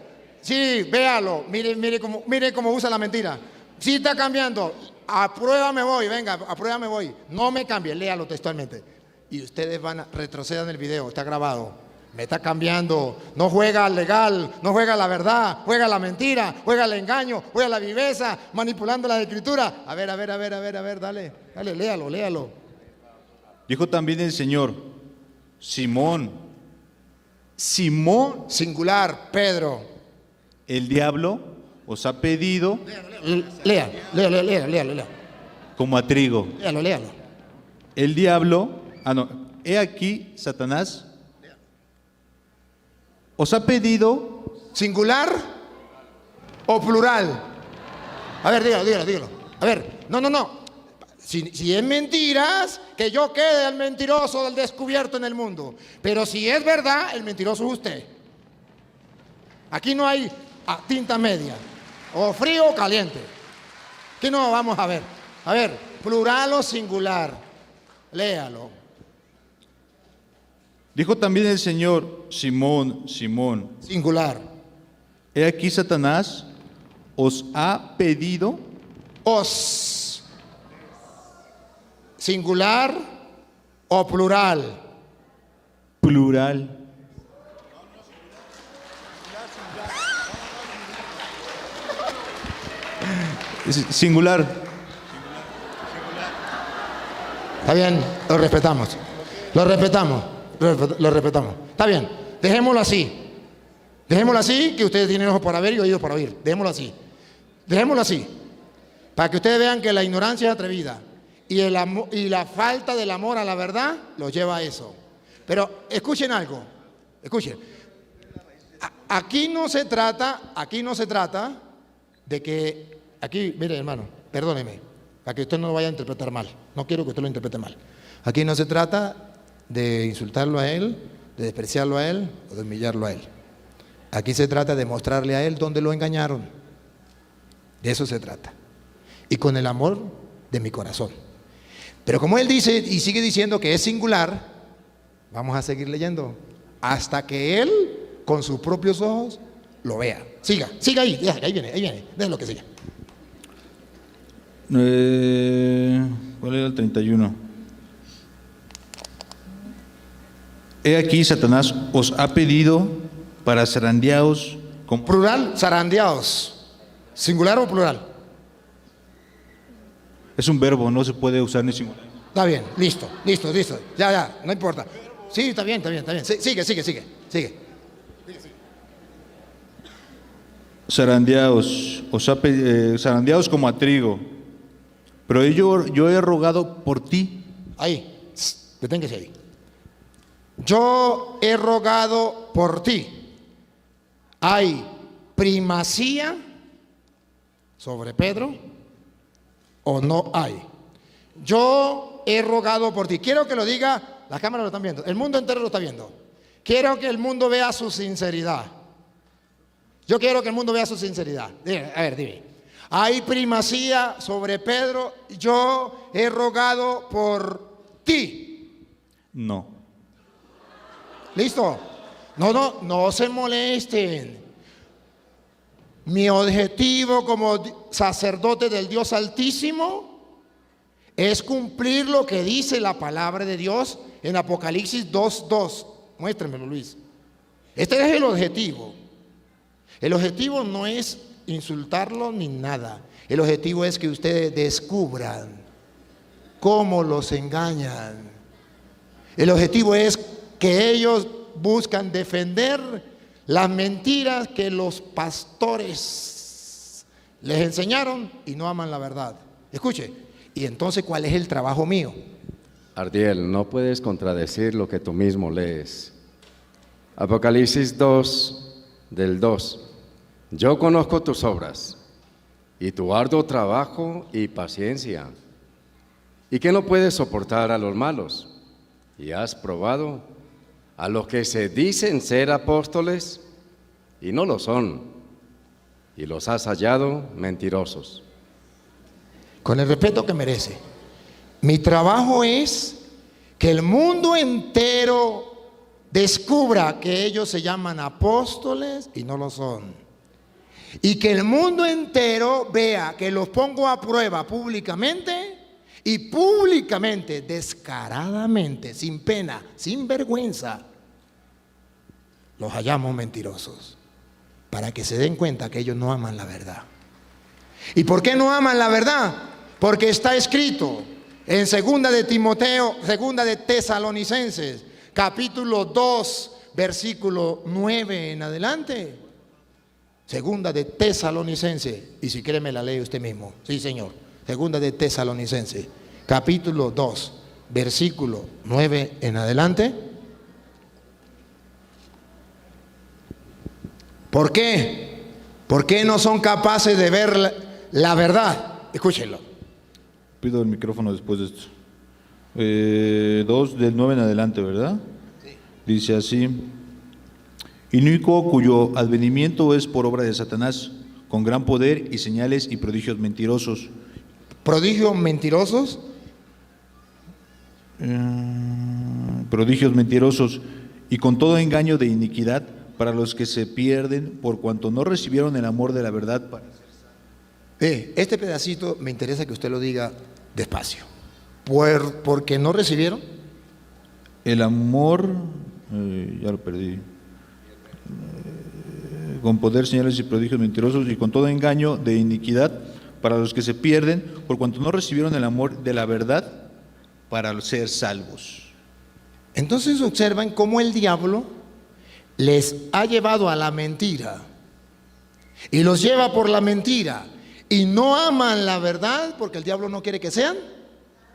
Sí, véalo. Mire cómo usa la mentira. Sí está cambiando. A prueba me voy, venga, a prueba me voy. No me cambie, léalo textualmente. Y ustedes retrocedan el video, está grabado. Me está cambiando. No juega al legal, no juega a la verdad, juega a la mentira, juega al engaño, juega a la viveza, manipulando la escritura. A ver, dale, léalo. Dijo también el Señor: Simón, singular, Pedro. El diablo os ha pedido. Lea. Como a trigo. Léalo. El diablo, he aquí Satanás os ha pedido. ¿Singular o plural? A ver, dígalo. A ver, no. Si es mentiras, que yo quede el mentiroso del descubierto en el mundo. Pero si es verdad, el mentiroso es usted. Aquí no hay tinta media, o frío o caliente. Aquí no vamos a ver. A ver, plural o singular. Léalo. Dijo también el Señor: Simón, Simón. Singular. He aquí Satanás os ha pedido. Os. Singular o plural. Plural. Singular. Está bien, lo respetamos. Está bien, dejémoslo así. Que ustedes tienen ojos para ver y oídos para oír. Dejémoslo así. Para que ustedes vean que la ignorancia es atrevida y la falta del amor a la verdad los lleva a eso. Pero escuchen algo. Aquí no se trata de que. Aquí, mire, hermano, perdóneme, para que usted no lo vaya a interpretar mal. No quiero que usted lo interprete mal. Aquí no se trata de insultarlo a él, de despreciarlo a él o de humillarlo a él. Aquí se trata de mostrarle a él dónde lo engañaron. De eso se trata. Y con el amor de mi corazón. Pero como él dice y sigue diciendo que es singular, vamos a seguir leyendo hasta que él, con sus propios ojos, lo vea. Siga ahí, ahí viene, déjalo que siga. ¿Cuál era el 31? He aquí, Satanás os ha pedido para zarandeaos con... Plural, zarandeaos. ¿Singular o plural? Es un verbo, no se puede usar ni singular. Está bien, listo. Ya, no importa. Sí, está bien. Sigue. Zarandeaos como a trigo. Pero yo he rogado por ti. Ahí, deténgase ahí. Yo he rogado por ti. ¿Hay primacía sobre Pedro o no hay? Yo he rogado por ti. Quiero que lo diga, las cámaras lo están viendo, el mundo entero lo está viendo. Quiero que el mundo vea su sinceridad. Yo quiero que el mundo vea su sinceridad. A ver, dime. Hay primacía sobre Pedro. Yo he rogado por ti. No. ¿Listo? No se molesten. Mi objetivo como sacerdote del Dios Altísimo es cumplir lo que dice la palabra de Dios en Apocalipsis 2:2. Muéstrenmelo, Luis. Este es el objetivo. El objetivo no es insultarlo ni nada. El objetivo es que ustedes descubran cómo los engañan. El objetivo es que ellos buscan defender las mentiras que los pastores les enseñaron y no aman la verdad. Escuche, y entonces, ¿cuál es el trabajo mío? Ardiel, no puedes contradecir lo que tú mismo lees. Apocalipsis 2, del 2. Yo conozco tus obras y tu arduo trabajo y paciencia, y que no puedes soportar a los malos, y has probado a los que se dicen ser apóstoles y no lo son, y los has hallado mentirosos. Con el respeto que merece, mi trabajo es que el mundo entero descubra que ellos se llaman apóstoles y no lo son. Y que el mundo entero vea que los pongo a prueba públicamente y públicamente, descaradamente, sin pena, sin vergüenza, los hallamos mentirosos, para que se den cuenta que ellos no aman la verdad. ¿Y por qué no aman la verdad? Porque está escrito en segunda de Timoteo, segunda de Tesalonicenses, capítulo 2, versículo 9 en adelante. Segunda de Tesalonicenses, y si quiere me la lee usted mismo. Sí, señor. Segunda de Tesalonicenses, capítulo 2, versículo 9 en adelante. ¿Por qué? ¿Por qué no son capaces de ver la verdad? Escúchenlo. Pido el micrófono después de esto. 2 del 9 en adelante, ¿verdad? Sí. Dice así: inicuo cuyo advenimiento es por obra de Satanás, con gran poder y señales y prodigios mentirosos. ¿Prodigios mentirosos? Prodigios mentirosos, y con todo engaño de iniquidad para los que se pierden, por cuanto no recibieron el amor de la verdad para ser salvos. Este pedacito me interesa que usted lo diga despacio. ¿Porque no recibieron? El amor, ya lo perdí. Con poder, señales y prodigios mentirosos, y con todo engaño de iniquidad para los que se pierden, por cuanto no recibieron el amor de la verdad para ser salvos. Entonces observan cómo el diablo les ha llevado a la mentira y los lleva por la mentira y no aman la verdad porque el diablo no quiere que sean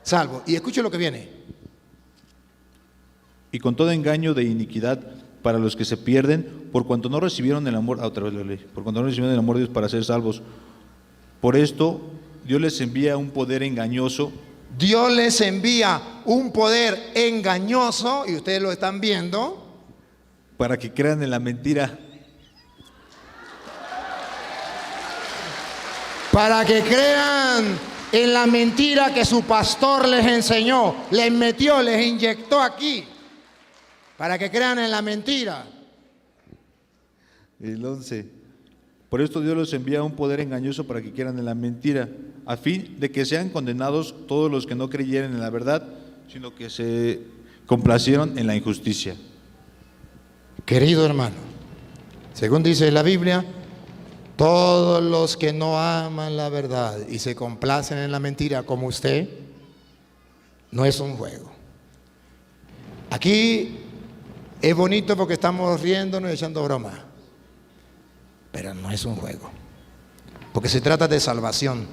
salvos. Y escuche lo que viene. Y con todo engaño de iniquidad para los que se pierden, por cuanto no recibieron el amor, otra vez la ley, por cuanto no recibieron el amor de Dios para ser salvos. Por esto, Dios les envía un poder engañoso. Dios les envía un poder engañoso, y ustedes lo están viendo, para que crean en la mentira. Para que crean en la mentira que su pastor les enseñó, les metió, les inyectó aquí. Para que crean en la mentira. El 11. Por esto Dios les envía un poder engañoso para que crean en la mentira, a fin de que sean condenados todos los que no creyeron en la verdad, sino que se complacieron en la injusticia. querido hermano, según dice la Biblia, todos los que no aman la verdad y se complacen en la mentira como usted, no es un juego. Aquí es bonito porque estamos riéndonos y echando broma, pero no es un juego, porque se trata de salvación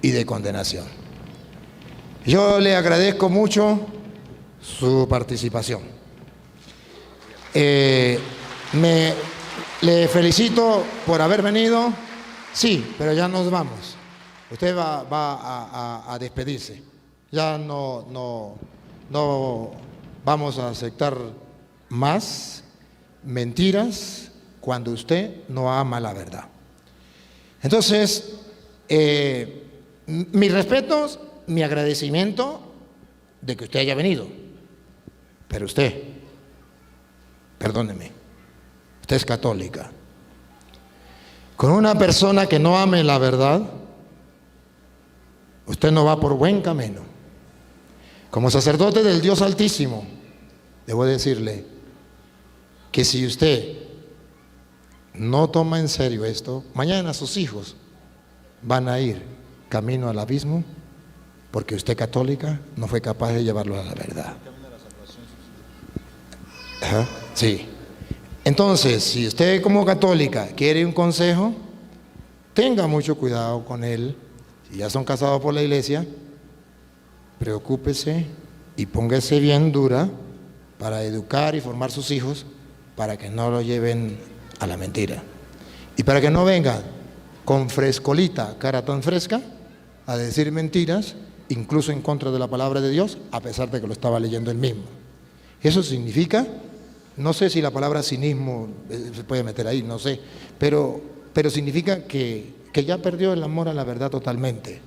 y de condenación. Yo le agradezco mucho su participación. Le felicito por haber venido. Sí, pero ya nos vamos. Usted va a despedirse. Ya no vamos a aceptar más mentiras cuando usted no ama la verdad. Entonces, mis respetos, mi agradecimiento de que usted haya venido. Pero usted, perdóneme, usted es católica. Con una persona que no ame la verdad, usted no va por buen camino. Como sacerdote del Dios Altísimo, debo decirle que si usted no toma en serio esto, mañana sus hijos van a ir camino al abismo porque usted, católica, no fue capaz de llevarlo a la verdad. Ajá, sí. Entonces, si usted como católica quiere un consejo, tenga mucho cuidado con él. Si ya son casados por la iglesia, preocúpese y póngase bien dura para educar y formar sus hijos para que no lo lleven a la mentira. Y para que no venga con frescolita, cara tan fresca, a decir mentiras, incluso en contra de la palabra de Dios, a pesar de que lo estaba leyendo él mismo. Eso significa, no sé si la palabra cinismo se puede meter ahí, no sé, pero significa que ya perdió el amor a la verdad totalmente.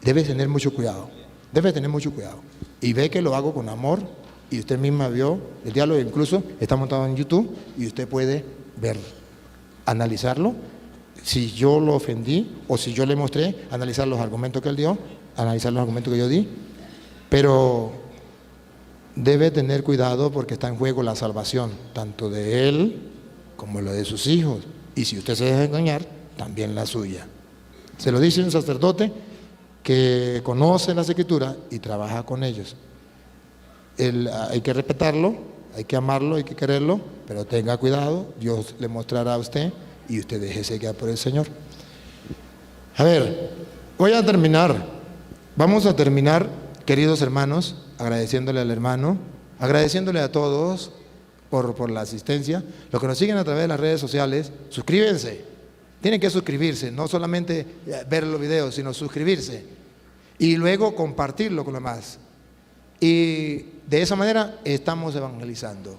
Debe tener mucho cuidado, debe tener mucho cuidado. Y ve que lo hago con amor, y usted misma vio el diálogo, incluso está montado en YouTube, y usted puede ver, analizarlo, si yo lo ofendí o si yo le mostré, analizar los argumentos que él dio, analizar los argumentos que yo di, pero debe tener cuidado porque está en juego la salvación, tanto de él como la de sus hijos, y si usted se deja engañar, también la suya. Se lo dice un sacerdote que conoce las Escrituras y trabaja con ellos. Hay que respetarlo, hay que amarlo, hay que quererlo, pero tenga cuidado, Dios le mostrará a usted y usted déjese guiar por el Señor. A ver, voy a terminar. Vamos a terminar, queridos hermanos, agradeciéndole al hermano, agradeciéndole a todos por la asistencia. Los que nos siguen a través de las redes sociales, suscríbanse. Tienen que suscribirse, no solamente ver los videos, sino suscribirse. Y luego compartirlo con los demás. Y de esa manera estamos evangelizando.